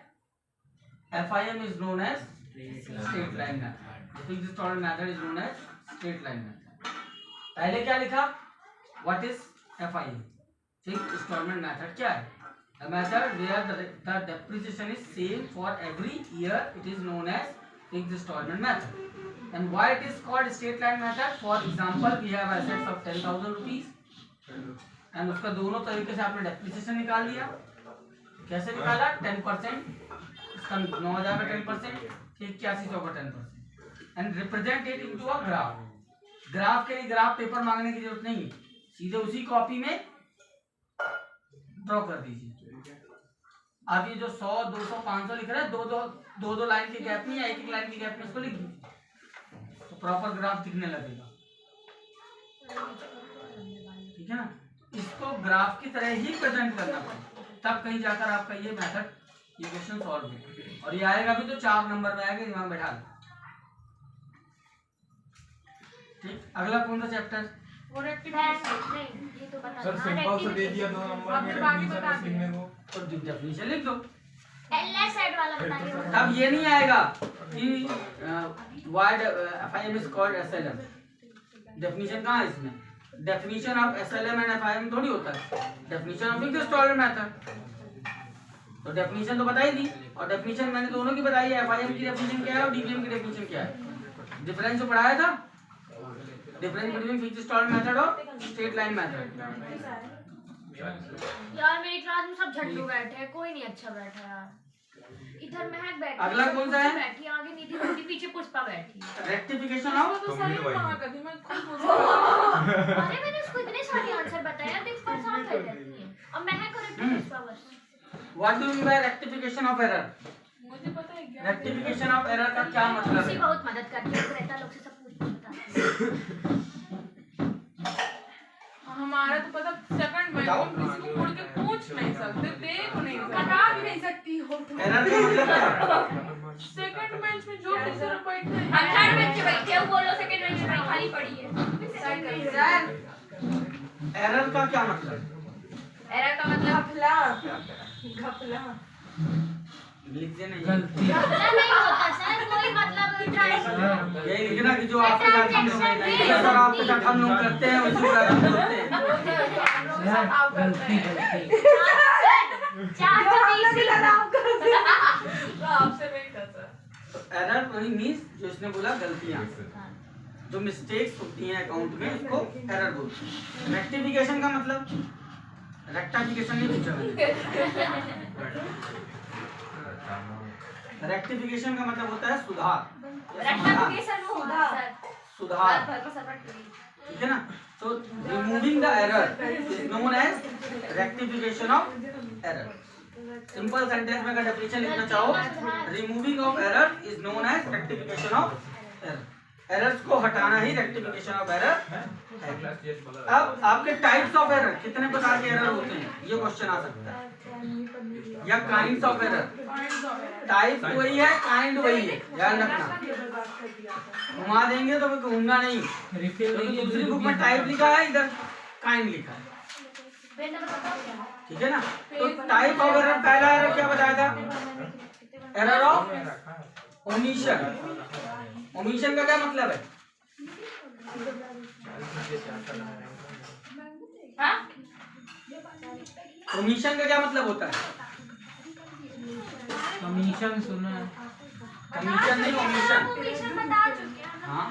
FIM is known as straight line method. The fixed installment method is known as straight line method. पहले क्या लिखा? What is FIM? Fixed installment method क्या है? A method where the depreciation is same for every year. It is known as fixed installment method. And why it is called straight line method? For example, we have assets of 10,000 rupees, and उसका दोनों तरीके से आपने depreciation निकाल लिया। कैसे निकाला? 10%, इसका 9,000 का 10%, 81,000 का 10%, and represent it into a graph. Graph के लिए ग्राफ पेपर मांगने की जरूरत नहीं है, सीधे उसी कॉपी में ड्रॉ कर दीजिए। आप ये जो 100, 200, 500 लिख रहे हैं, दो लाइन के गैप में या एक लाइन के गैप में इसको लिख दीजिए, तो प्रॉपर ग्राफ दिखने लगेगा। ठीक है ना? इसको ग्राफ की तरह ही प्रेजेंट करना पड़ेगा, तब कहीं जाकर आपका ये मेथड, ये क्वेश्चन सॉल्व होगा। और ये आएगा भी तो 4 नंबर में आएगा, दिमाग बैठा लो। ठीक, अगला कौन सा चैप्टर? और नहीं, ये तो बता सर सिंपल से दे दिया 2 नंबर में डेफिनेशन लिखने को, तो डेफिनेशन लिख दो। एलएस साइड वाला बताइए। अब ये नहीं आएगा कि wide FIM is called SLM। Definition कहाँ है इसमें? Definition of SLM and FIM थोड़ी होता है, definition of fixed instalment method. तो डेफिनेशन तो बताई दी, और डेफिनेशन मैंने दोनों की बताई है। FIM की डेफिनेशन क्या है और DBM की डेफिनेशन क्या है? डिफरेंस जो पढ़ाया था, difference between fixed instalment method और स्ट्रेट लाइन मेथड। यार मेरी क्लास में सब झट्टू बैठे हैं, कोई नहीं अच्छा बैठा यार। इधर महक बैठी, अगला कौन सा है? बैठी आगे नीति रोटी, पीछे पुष्पा बैठी। रेक्टिफिकेशन ऑफ, तो सारे कहाँ कर दी मैं खुद बोल रही हूँ। अरे मैंने उसको इतने सारे आंसर बताया, देख पर साथ कर देती है। अब महक और पुष्पा बस। What do you mean by rectification of error? मुझे पता है क्या रेक्टिफिकेशन ऑफ एरर का क्या मतलब उसी है? बहुत मदद करती है, रहता लोग से सब पूछ बताती है। हमारा तो पता सेकंड में किसी को मुड़ के पूछ नहीं सकते, देख नहीं सकते, बता भी नहीं सकती हो। एरर का मतलब क्या है? सेकंड बेंच में जो टीचर बैठे हैं, हम थर्ड बेंच पे बैठे हो, बोलो सेकंड बेंच पे खाली पड़ी है। एरर का क्या मतलब? एरर का मतलब घपला लिखते नहीं गलती घपला नहीं होता सर, कोई मतलब यही लिखना कि जो आपके साथ हम लोग सर आपके साथ हम लोग करते हैं उसी तरह हम बोलते हैं। गलती आपसे नहीं था सर। एरर वही मीन्स जो इसने बोला गलतियाँ, जो मिस्टेक्स होती हैं अकाउंट में उसको एरर बोलते हैं। रेक्टिफिकेशन का मतलब रेक्टिफिकेशन नहीं पूछा मैंने। रेक्टिफिकेशन का मतलब होता है सुधार, सुधार, ठीक है ना। तो removing the error is known as rectification of error. Simple sentence में अगर डेफिनेशन लिखना चाहो, removing of error is known as rectification of error. Errors को हटाना ही रेक्टिफिकेशन ऑफ एरर है। अब आपके टाइप्स ऑफ एरर, कितने प्रकार के एरर होते हैं ये क्वेश्चन आ सकता है, या काइंड्स ऑफ एरर। टाइप वही है, काइंड वही है, ध्यान रखना। घुमा देंगे तो मैं कहूंगा नहीं, क्योंकि दूसरी बुक में टाइप लिखा है, इधर काइंड लिखा है, ठीक है ना। तो टाइप ऑफ एरर, पहला एरर क्या बताया था? Error of omission. ओमिशन का क्या मतलब है? ओमिशन का क्या मतलब होता है? कमीशन सुना है। कमीशन नहीं, ओमिशन। बता चुके हैं। हाँ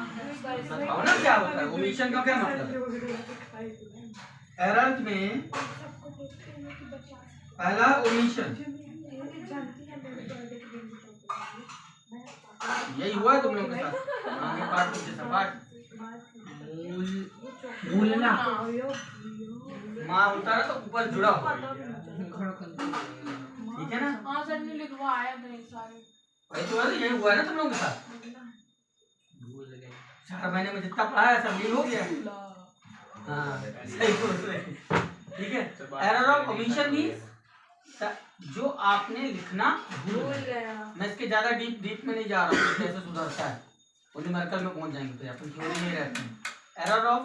बताओ ना क्या होता है ओमिशन का, क्या मतलब है? एरर में पहला ओमिशन, यही हुआ है तुम लोगों के साथ। आगे पाठ पीछे सपाट, भूलना, माँ होता है तो ऊपर जुड़ा हुआ, ठीक है ना। हाँ सर ने लिखवाया था सारे। वही तो है, यही हुआ है ना तुम लोगों के साथ। 4 महीने में जितना पढ़ा है सब यही हो गया। हाँ सही बोल रहे हैं, ठीक है। एरर ऑफ ओमिशन मींस जो आपने लिखना भूल गया। मैं इसके ज्यादा डीप में नहीं जा रहा हूँ, कैसे सुधरता है वो न्यूमेरिकल में पहुंच जाएंगे, फिर अपन थ्योरी में रहते हैं। Error of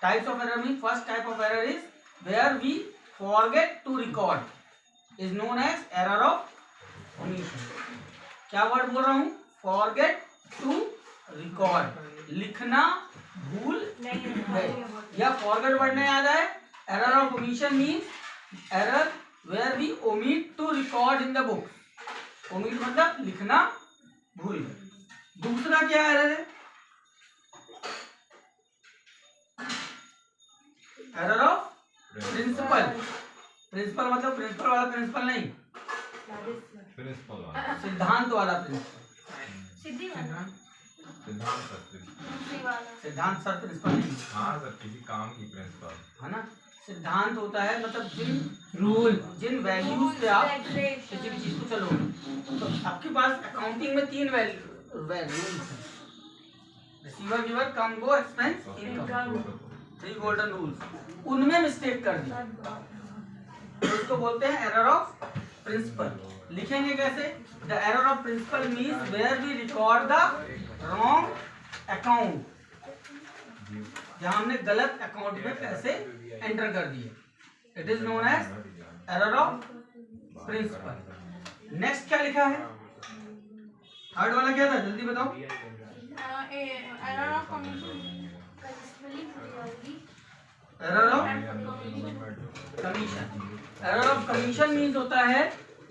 types of error mean first type of error is where we forget to record, is known as error of omission. क्या वर्ड बोल रहा हूँ? फॉरगेट टू रिकॉर्ड, लिखना भूल गए, या फॉरगेट वर्ड नहीं याद है। Error of omission means error where we omit to record in the book. Omit मतलब लिखना भूल गए। दूसरा क्या एरर है? Error of principle. प्रिंसिपल मतलब प्रिंसिपल वाला प्रिंसिपल नहीं, सिद्धांत वाला प्रिंसिपल। सिद्धांत सर प्रिंसिपल नहीं, हाँ सर, किसी काम की प्रिंसिपल है ना। सिद्धांत होता है मतलब जिन रूल, जिन वैल्यूज पे आप किसी भी चीज को चलोगे। तो आपके पास अकाउंटिंग में 3 वैल्यूज हैं, रिसीवर, गिवर, कम, गो, एक्सपेंस, इनकम, 3 गोल्डन रूल्स। उनमें मिस्टेक कर दी तो उसको बोलते हैं एरर ऑफ प्रिंसिपल। लिखेंगे कैसे? The error of principle means where we record the wrong account, जहां हमने गलत अकाउंट में पैसे एंटर कर दिए, it is known as error of principle. Next क्या लिखा है? थर्ड वाला क्या था, जल्दी बताओ। Error of commission. Error of commission. Error of commission means होता है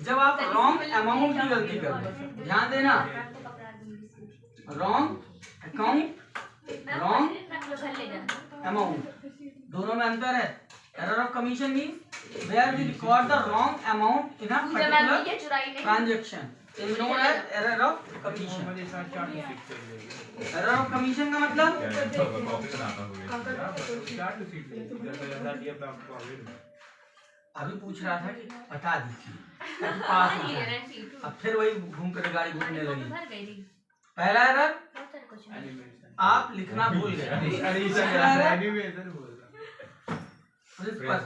जब आप रॉन्ग अमाउंट की गलती करते हैं। ध्यान देना, रॉन्ग अकाउंट, रॉन्ग अमाउंट, दोनों में अंतर है। Error of commission means where we record the wrong amount in a particular transaction, is known as error of commission. Error of commission का मतलब अभी पूछ रहा था कि बता दीजिए, पास हो जाए। अब फिर वही घूम कर गाड़ी घूमने लगी। पहला एरर आप लिखना भूल गए,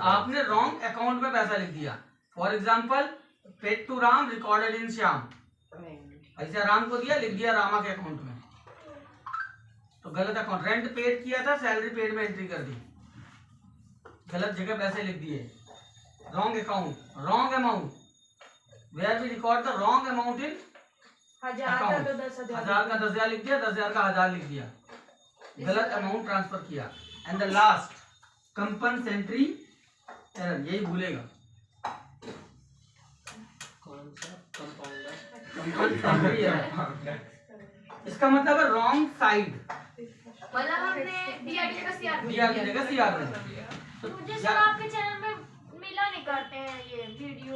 आपने रॉन्ग अकाउंट में पैसा लिख दिया। For example, paid to Ram recorded in Shyam, ऐसा राम को दिया, लिख दिया रामा के अकाउंट में, तो गलत अकाउंट। रेंट पेड किया था, सैलरी पेड में एंट्री कर दी, गलत जगह पैसे लिख दिए। wrong account, wrong amount, where we record the wrong amount in 1000 का तो 10,000 1000 का 10,000 लिख दिया, 10,000 का 1000 लिख दिया, गलत अमाउंट ट्रांसफर किया। एंड द लास्ट कंपनसेंट्री एरर, यही भूलेगा कौन सा कंपाउंडर? कंपनसेंट्री एरर, इसका मतलब है रॉन्ग साइड, मतलब हमने डीआरडी का सीआर दिया की जगह सीआर में। मुझे सर आपके चैनल में मिला नहीं करते हैं ये वीडियो।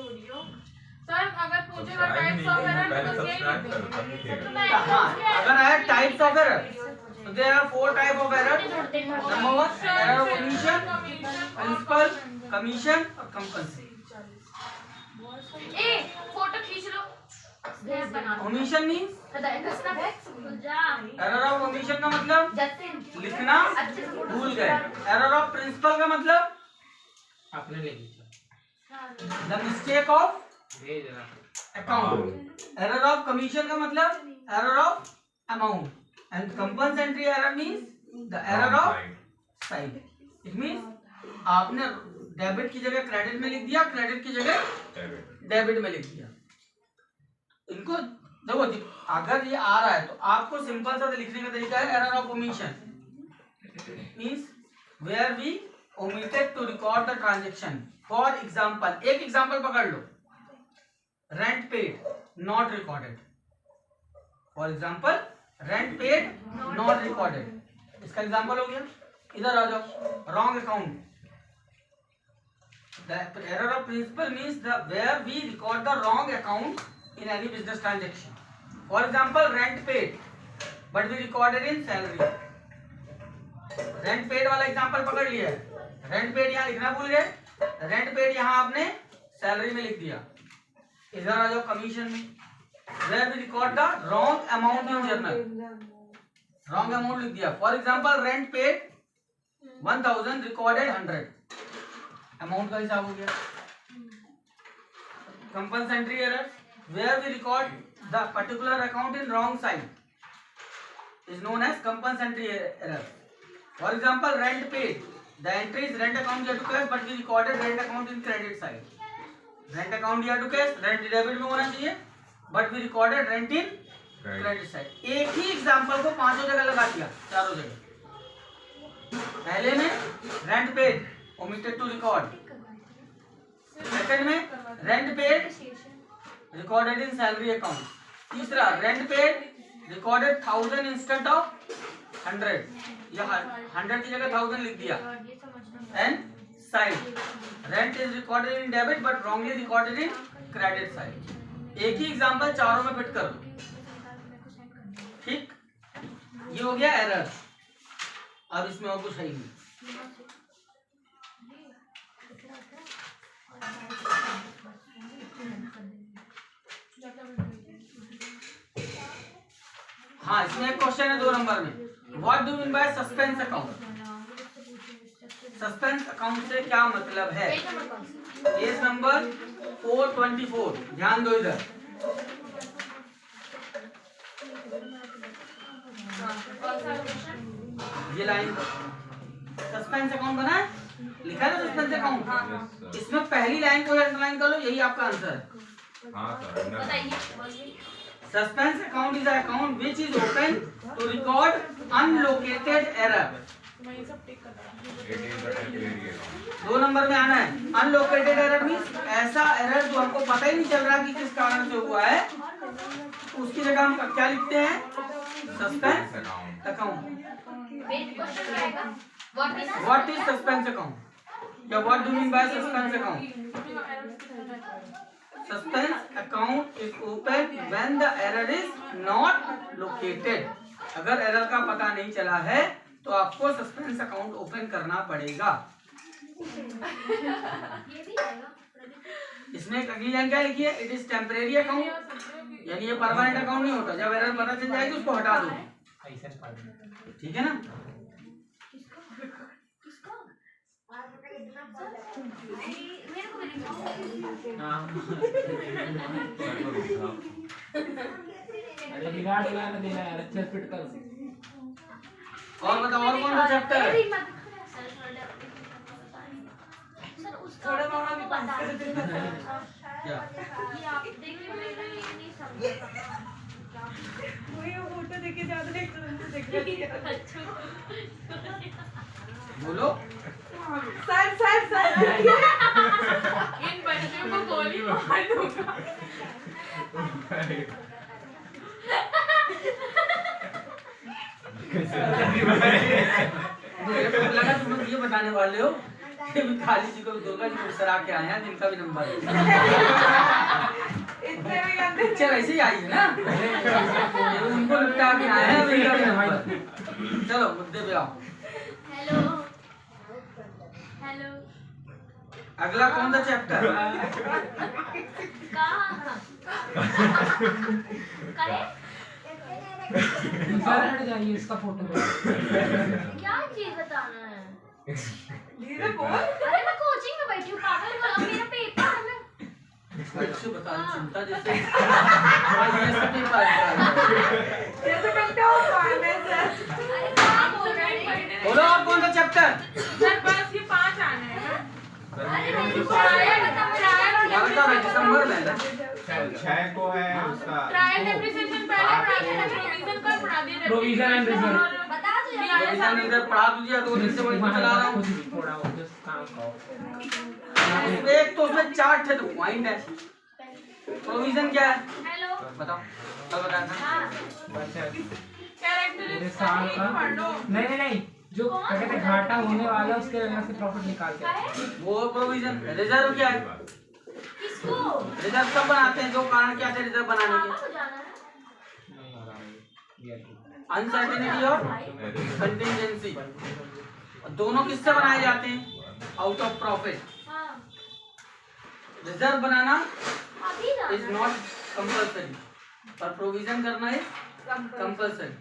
सर अगर पूछेगा टाइप्स ऑफ एरर तो बस यही लिख देंगे। हाँ, अगर है टाइप्स ऑफ एरर तो there are 4 type of error. Number 1 error of omission, principle, commission और कंपनसेशन। ए फोटो खींच लो, स्नैप बना लो। ओमिशन मींस स्नैप है जा एरर ऑफ ओमिशन का मतलब जतिन लिखना अच्छे से फोटो भूल गए। एरर ऑफ प्रिंसिपल का मतलब आपने ले ली द मिस्टेक ऑफ भेज रहा अकाउंट। एरर ऑफ कमीशन का मतलब error of amount. And compensatory error means the error of side. It means आपने डेबिट की जगह क्रेडिट में लिख दिया, क्रेडिट की जगह डेबिट में लिख दिया। इनको देखो जी, अगर ये आ रहा है तो आपको सिंपल सा लिखने का तरीका है error of omission means where we omitted to record the transaction. For example, एक एग्जांपल पकड़ लो, rent paid not recorded. For example, rent paid not recorded. इसका एग्जांपल हो गया। इधर आ जाओ, wrong account. The error of principal means the where we record the wrong account in any business transaction. For example, rent paid, but we recorded in salary. Rent paid वाला example पकड़ लिया है, rent paid यहाँ लिखना भूल गए, rent paid यहाँ आपने सैलरी में लिख दिया। इधर आ जाओ कमीशन में, where we record the wrong amount in journal, wrong amount लिख दिया। For example rent paid 1000 recorded 100, amount का हिसाब हो गया। Compensatory error, where we record the particular account in wrong side is known as compensatory error. For example, rent paid. The entry is rent account here to cash, but we recorded rent account in credit side. Rent account here to cash, rent debit में होना चाहिए, but we recorded rent in credit side. एक ही example को पांचों जगह लगा दिया, चारों जगह। पहले में rent paid omitted to record. Second में rent paid recorded in salary account. तीसरा rent paid recorded 1000 instead of 100, यहाँ 100 की जगह 1000 लिख दिया। And side, rent is recorded in debit but wrongly recorded in credit side. एक ही एग्जांपल चारों में फिट कर दो, ठीक। ये हो गया एरर। अब इसमें और कुछ है ही नहीं। हाँ, इसमें एक क्वेश्चन है 2 नंबर में, what do mean bye suspense account. Suspense account से क्या मतलब है? पेज नंबर 424, ध्यान दो इधर। ये लाइन सस्पेंस अकाउंट बना है, लिखा है ना सस्पेंस अकाउंट। इसमें पहली लाइन को अंडरलाइन कर लो, यही आपका आंसर है। हाँ सर, बताइए। Suspense account is an account which is open to record unlocated error. It is a temporary account. 2 number में आना है। Unlocated error means ऐसा एरर जो हमको पता ही नहीं चल रहा कि किस कारण से हुआ है, उसकी जगह हम क्या लिखते हैं? Suspense account. What is suspense account? या what do you mean by suspense account? Suspense account is open when the error is not located. अगर एरर का पता नहीं चला है तो आपको सस्पेंस अकाउंट ओपन करना पड़ेगा। इसमें एक अगली लाइन क्या लिखी है? इट इज टेम्परेरी अकाउंट, यानी ये परमानेंट अकाउंट नहीं होता। जब एरर पता चल जाएगी उसको हटा दो, ठीक है ना। अरे बिगाड़ लगाने देना यार, अच्छे से फिट कर। और बताओ और कौन सा चैप्टर है? उसका थोड़ा मामा भी बता पास कर दीजिए। क्या ये आप देखिए मैंने ये नहीं समझा। वही वो फोटो देखे ज्यादा नहीं तो देख रही है। बोलो सर इन बच्चों को गोली मार दूंगा। मुझे तो लगा तुम लोग ये बताने वाले हो कि खाली जी को दुर्गा जी को सरा के आए हैं जिनका भी नंबर है। इतने भी गंदे पिक्चर ऐसे ही आई है ना, ये उनको निपटा के आए हैं जिनका भी नंबर। चलो मुद्दे पे आओ। हेलो हेलो अगला कौन सा चैप्टर? कहाँ करे सर हट जाइए इसका फोटो क्या चीज बताना है? धीरे बोल। अरे मैं कोचिंग में बैठी हूँ पागल हो गया, मेरा पेपर है मैं अच्छे बता चिंता जैसे ये सब पेपर है। जैसे करते हो फाइनल सर। अरे क्या बोल रहे हैं? बोलो आप कौन सा चैप्टर? सर बस ये 5 आने हैं ना। अरे नहीं ट्रायल हमारा तो दिसंबर में है ना। 6 को है उसका ट्रायल एप्रिसिएशन पहले पढ़ा दिया, प्रोविजन कल पढ़ा दिया। Provision and reserve। बता दो यार। प्रोविजन इधर पढ़ा दीजिए, 2 दिन से वही चला रहा हूँ। थोड़ा जस्ट काम करो। एक तो उसमें 4 थे तो पॉइंट है। प्रोविजन क्या है हेलो बताओ, कल बताया था। हाँ कैरेक्टरिस्टिक्स साल का पढ़ लो। नहीं जो क्या कहते हैं घाटा होने वाला है उसके अलग से प्रॉफिट निकाल के काहे? वो प्रोविजन। रिजर्व क्या है? किसको? रिजर्व कब बनाते हैं? जो कारण क्या थे रिजर्व बनाने पापा के? को जाना है? अनसर्टेनिटी और कंटिजेंसी, दोनों किससे बनाए जाते हैं? Out of profit. हाँ रिजर्व बनाना अभी जाना इज नॉट कंपल्सरी, पर प्रोविजन करना इज कंपल्सरी।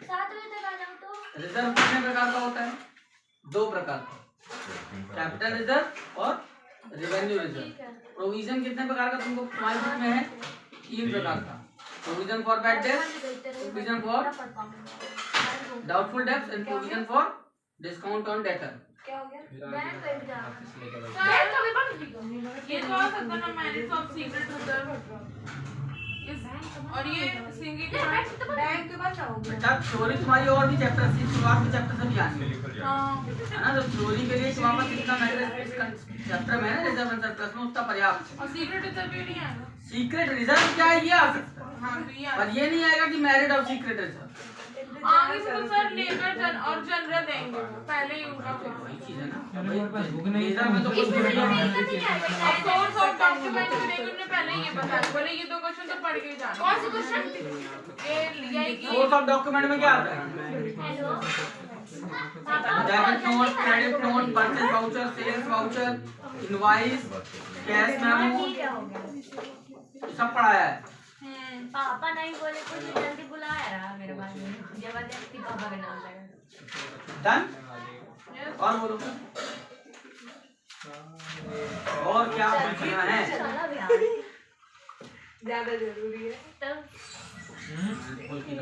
7 बजे तक आ जाओ तो। रिजर्व कितने प्रकार का होता है? 2 प्रकार का, कैपिटल रिजर्व और रेवेन्यू रिजर्व। ठीक है। प्रोविजन कितने प्रकार का तुमको तुम्हारे बुक में है? 3 प्रकार का, provision for bad debts, provision for doubtful debts and provision for discount on debtor. क्या हो गया? बैंक बैठ जा। सर कभी बंद ये तो आ सकता ना मैरिज ऑफ सीक्रेट रिजर्व और ये सिंगल बैंक के बाद जाओगे। बेटा थ्योरी तुम्हारी और भी चैप्टर से शुरुआत में चैप्टर से भी आनी है हाँ ना, तो थ्योरी के लिए वहाँ पर कितना मैटर चैप्टर में है ना रिजर्व एंड सरप्लस में, उतना पर्याप्त है। और सीक्रेट रिजर्व भी नहीं आएगा। सीक्रेट रिजर्व क्या है? ये आ सकता है, हाँ तो ये पर ये नहीं आएगा कि मैरिड ऑफ सीक्रेट रिजर्व। आगे से तो सर लेकर और जनरल देंगे वो, पहले ही उनका वही चीज है ना, मेरे पास बुक नहीं रिजर्व में तो कुछ इसमें भी तो नहीं मेरे है। का नहीं आएगा। अब सोर्स ऑफ डॉक्यूमेंट में देखो उन्होंने पहले ही ये बताया, बोले ये 2 क्वेश्चन तो पढ़ के ही जाना। कौन से क्वेश्चन? ये यही सोर्स ऑफ डॉक्यूमेंट में क्या आता है? Hello debit note, credit note, purchase voucher, sales voucher, invoice, cash memo, ठीक है, हो गया। सब पढ़ाया है। पापा नहीं बोले तो मैं जल्दी बुलाया रहा मेरे बाद में, जबरदस्ती पापा का नाम लगा। डन? और बोलो और क्या पूछना है? चला भी यार। ज्यादा जरूरी है। तब फुलकी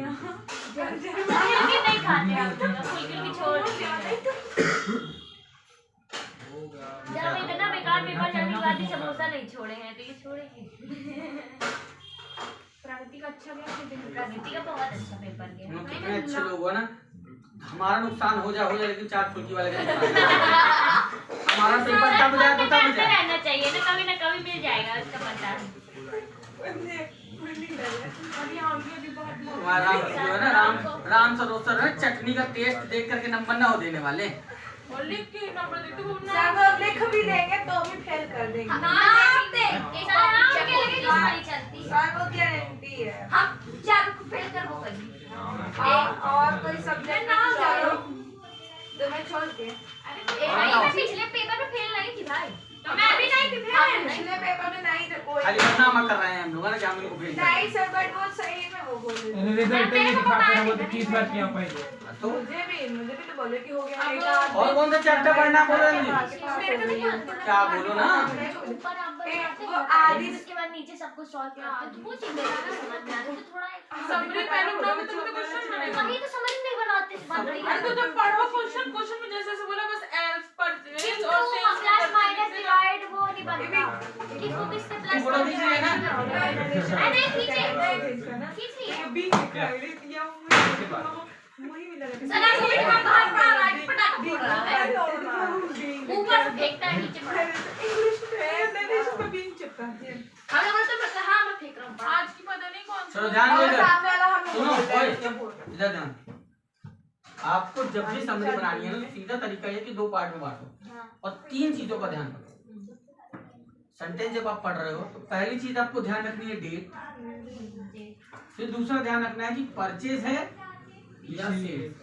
नहीं खाते हम लोग, फुलकी छोड़ दिए। जब इतना बेकार पेपर चलने के बाद भी समोसा नहीं छोड़े हैं तो ये छोड़ेंगे। प्रगति का अच्छा गया, प्रगति का बहुत अच्छा पेपर गया। हम लोग कितने अच्छे लोग हो ना, हमारा नुकसान हो जाए लेकिन 4 फुल्की वाले का हमारा पेपर तब जाए तो तब जाए। रहना चाहिए ना कभी मिल जाएगा उसका पता। अभी आगे भी बहुत लोग हमारा जो है ना राम सरोसर है, चटनी का टेस्ट देख करके नंबर ना हो देने वाले। और लिख के नंबर देते हो ना। सर वो लिख भी देंगे तो भी फेल कर देंगे। नाम दे नाम के लगे जो नहीं चलती। सर वो गारंटी है। हम 4 को फेल कर वो करेंगे। और कोई सब्जेक्ट ना जाओ तो मैं छोड़ के। अरे मैं पिछले पेपर में फेल नहीं थी भाई, तो मैं भी नहीं थी फेल। पिछले पेपर में नहीं था कोई। खाली बदनाम कर रहे हैं हम लोग ना कि हम लोग को भेज नहीं सर बट वो सही में वो बोले। रिजल्ट नहीं दिखाते हैं वो तो 30 बार किया पहले। तो मुझे भी तो बोले कि हो गया अब एक आध और कौन सा चैप्टर पढ़ना बोलो नहीं? मेरे को नहीं आता। क्या बोलो ना? ऊपर नंबर वो आधी उसके बाद नीचे सबको सॉल्व करते हैं। वो चीज मेरा ना समझ में आता तो थोड़ा समरी पहले बनाओगे तो क्वेश्चन बनेगा। वही तो समझ नहीं बनाते बन रही अरे तो है। जब पढ़ो क्वेश्चन में जैसे बोला बस एल्स परचेज और प्लस माइनस डिवाइड नहीं बनता। किसको किससे प्लस फोटो खींच रही है ना? अरे खींचे खींच रही है। सना को भी हम बाहर आज पटाखा फोड़ रहा है, ऊपर से फेंकता है नीचे पड़ा। हम लोग तो पता हाँ मैं फेंक रहा हूँ आज की पता नहीं कौन चलो ध्यान दो इधर। सामने वाला हम सुनो ओए, इधर ध्यान। आपको जब भी समरी बनानी है ना, तो सीधा तरीका ये कि 2 पार्ट में बांटो और 3 चीजों का ध्यान रखो। सेंटेंस जब आप पढ़ रहे हो तो पहली चीज आपको ध्यान रखनी है डेट, फिर दूसरा ध्यान रखना है कि परचेज है या सेल,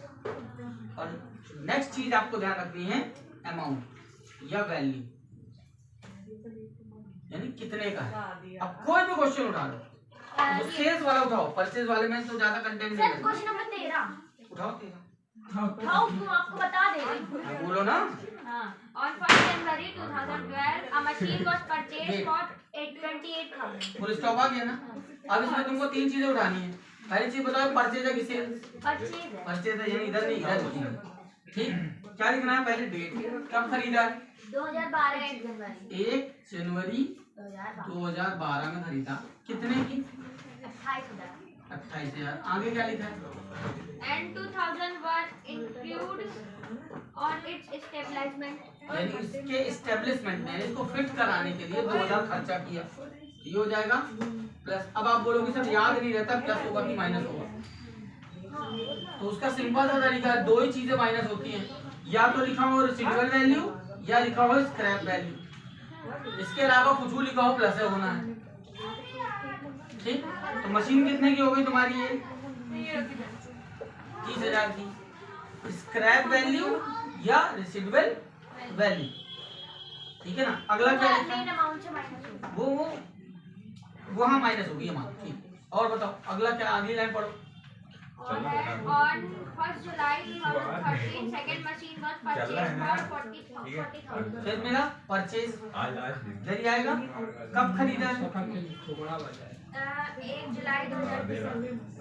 और नेक्स्ट चीज आपको ध्यान रखनी है अमाउंट या वैल्यू, यानी कितने का है। अब कोई भी क्वेश्चन उठा लो, तो सेल्स वाला उठाओ, परचेज वाले में तो ज्यादा कंटेंट नहीं सर है। क्वेश्चन नंबर 13 उठाओ 13। हाउ तुम आपको बता दे रही हूँ। बोलो ना। On 1st January 2012, a machine was purchased for 28,000. Full stop आ गया ना। अब इसमें तुमको 3 चीजें उठानी है। पहली चीज बताओ परचेज है कि सेल्स? Purchase है। परचेज है, यानी इधर नहीं इधर लिखना है। ठीक, क्या लिखना है? पहले डेट, कब खरीदा है? 2012 1 जनवरी 1 जनवरी 2012 में खरीदा। कितने की? 28,000. 28,000। आगे क्या लिखा है? And 2,000 were included on its establishment. यानी इसके एस्टेब्लिशमेंट में इसको फिट कराने के लिए 2000 खर्चा किया। ये हो जाएगा प्लस। अब आप बोलोगे सर याद नहीं रहता प्लस होगा कि माइनस होगा, तो उसका सिंपल सा तरीका है, 2 ही चीजें माइनस होती हैं, या तो लिखा हो रेसिडुअल वैल्यू या लिखा हो स्क्रैप वैल्यू। इसके अलावा कुछ भी लिखा हो प्लस है होना है। ठीक, तो मशीन कितने की हो गई तुम्हारी? ये 30,000 की। स्क्रैप वैल्यू या रेसिडुअल वैल्यू, ठीक है ना। अगला क्या लिखा है? मेन अमाउंट से माइनस होगा। वो हाँ माइनस होगी अमाउंट। ठीक, और बताओ अगला क्या? अगली लाइन पढ़ो। On 1st July 2013, second machine was purchased for 40,000. फिर मेरा परचेज आज इधर ही आएगा। कब खरीदा है? 1 जुलाई 2013.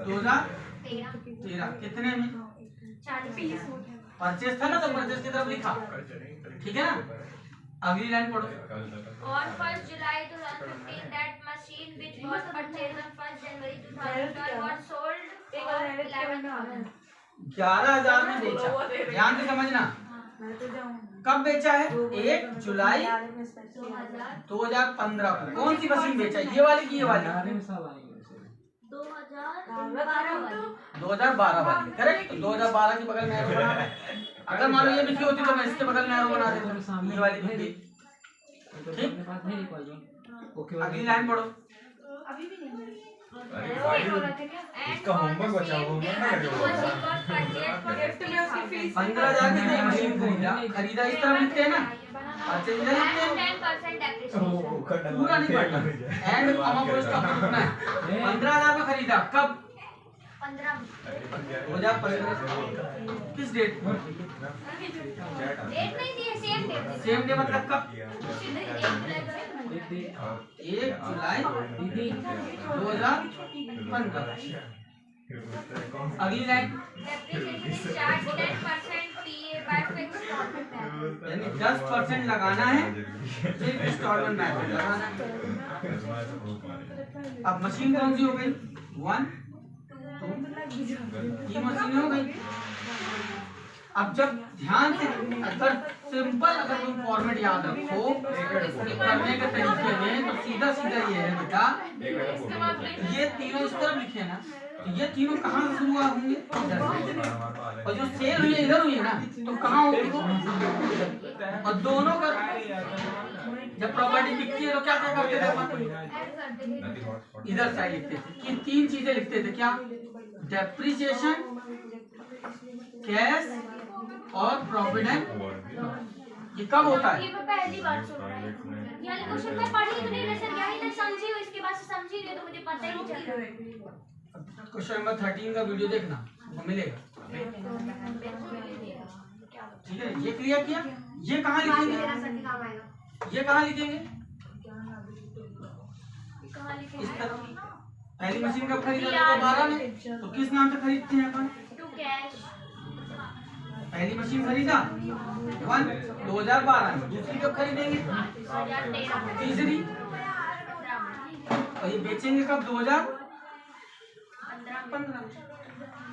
2013। कितने में? 40,000. परचेज था ना, तो परचेज की तरफ लिखा, ठीक है ना। अगली लाइन पढ़ो। On 1st July 2015, that machine which was purchased on 1st January 2012 was sold for 11,000. 11,000 में बेचा। ध्यान से समझना, कब बेचा है? 1 जुलाई 2015 को। कौन सी मशीन बेचा? ये वाली की ये वाली? 2012 वाली। करेक्ट। 2012 के बगल में एरो बना। अगर मान लो ये लिखी होती तो मैं इसके बगल में एरो बना देता। ये वाली लिखी। ठीक, अगली लाइन पढ़ो। इसका होमवर्क बचा हुआ होगा ना। 15,000 की नई मशीन खरीदा इस तरह लिखते हैं ना, परचेज लिखते हैं। 10% depreciation. पूरा नहीं पढ़ना, एंड कॉमा फुल स्टॉप लिखना है। 15,000 में खरीदा। कब? 15. 2015। किस डेट? डेट नहीं दी है, सेम डेट. सेम डे मतलब कब? 1 जुलाई 2015। अगली line. Depreciation charge 10% PA by fixed installment method. यानी 10% लगाना है, फिर इंस्टॉलमेंट मेथड लगाना है। अब मशीन कौन सी हो गई? 1 2 3 मशीन हो गई। अब जब ध्यान से अगर सिंपल अगर तुम फॉर्मेट याद रखो इसके करने के तरीके में, तो सीधा सीधा ये है बेटा, ये तीनों इस तरफ लिखे ना, तो ये तीनों कहाँ से शुरू होंगे? इधर से। और जो सेल हुई है इधर हुई है ना, तो कहाँ होगी वो? और दोनों का जब प्रॉपर्टी बिकती है तो क्या क्या करते थे अपन? इधर साइड लिखते थे। ये 3 चीजें लिखते थे। क्या? डेप्रिसिएशन, कैश और प्रॉफिट एंड। ये कब होता है? ये मैं पहली बार सुन रहा हूँ। ये क्वेश्चन मैं पढ़ी तो नहीं रही सर, यही तक समझी हूँ, इसके बाद से समझी नहीं तो मुझे पता ही नहीं चल रहा। क्वेश्चन नंबर 13 का वीडियो देखना, वो मिलेगा। ठीक है, ये क्लियर किया। ये कहाँ लिखेंगे? ये कहाँ लिखेंगे? इस तरह। पहली मशीन कब खरीदा? 2012 में। तो किस नाम से खरीदते हैं अपन? To cash. पहली मशीन खरीदा 2012 में, दूसरी कब खरीदेंगे? 2013 में। तीसरी और ये बेचेंगे कब? 2015 में।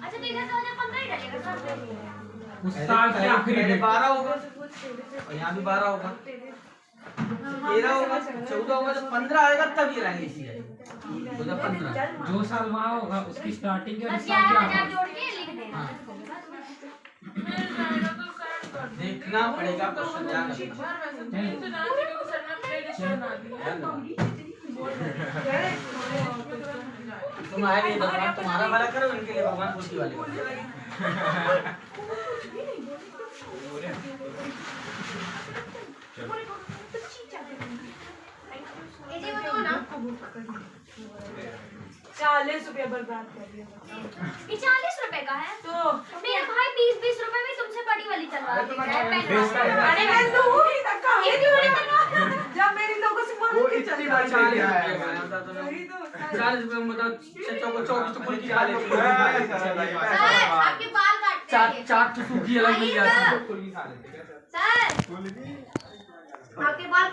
अच्छा तो इधर 2015 ही डलेगा सब। उस साल के आखिरी पहले डेट 12 होगा और यहाँ भी 12 होगा, 13 होगा, 14 होगा, जब 15 आएगा तब ये लाइन लिखी जाएगी 2015। जो साल वहाँ होगा उसकी स्टार्टिंग के और बस उस साल के 11,000 आखिरी। जोड़ के लिख देना। देखना पड़ेगा, क्वेश्चन ध्यान रखना। तुम आए नहीं, भगवान तुम्हारा भला करो, इनके लिए भगवान खुशी वाले बनो। ये वो दो ना 40 रुपया बर्बाद कर दिया। ये 40 रुपए का है तो मेरा भाई 20-20 रुपए में तुमसे बड़ी वाली तलवार दे रहा है बेचता है। अरे मैं तो वो ही धक्का ये भी बड़ी तलवार जब मेरी लोगों से मार के चल रहा 40 रुपये वही तो 40 रुपये में मतलब 24 तो फुल्की खा लेती है। सर आपके बाल काटते हैं ये। चाट तो सूखी अलग मिल जाती है। सर आपके बाल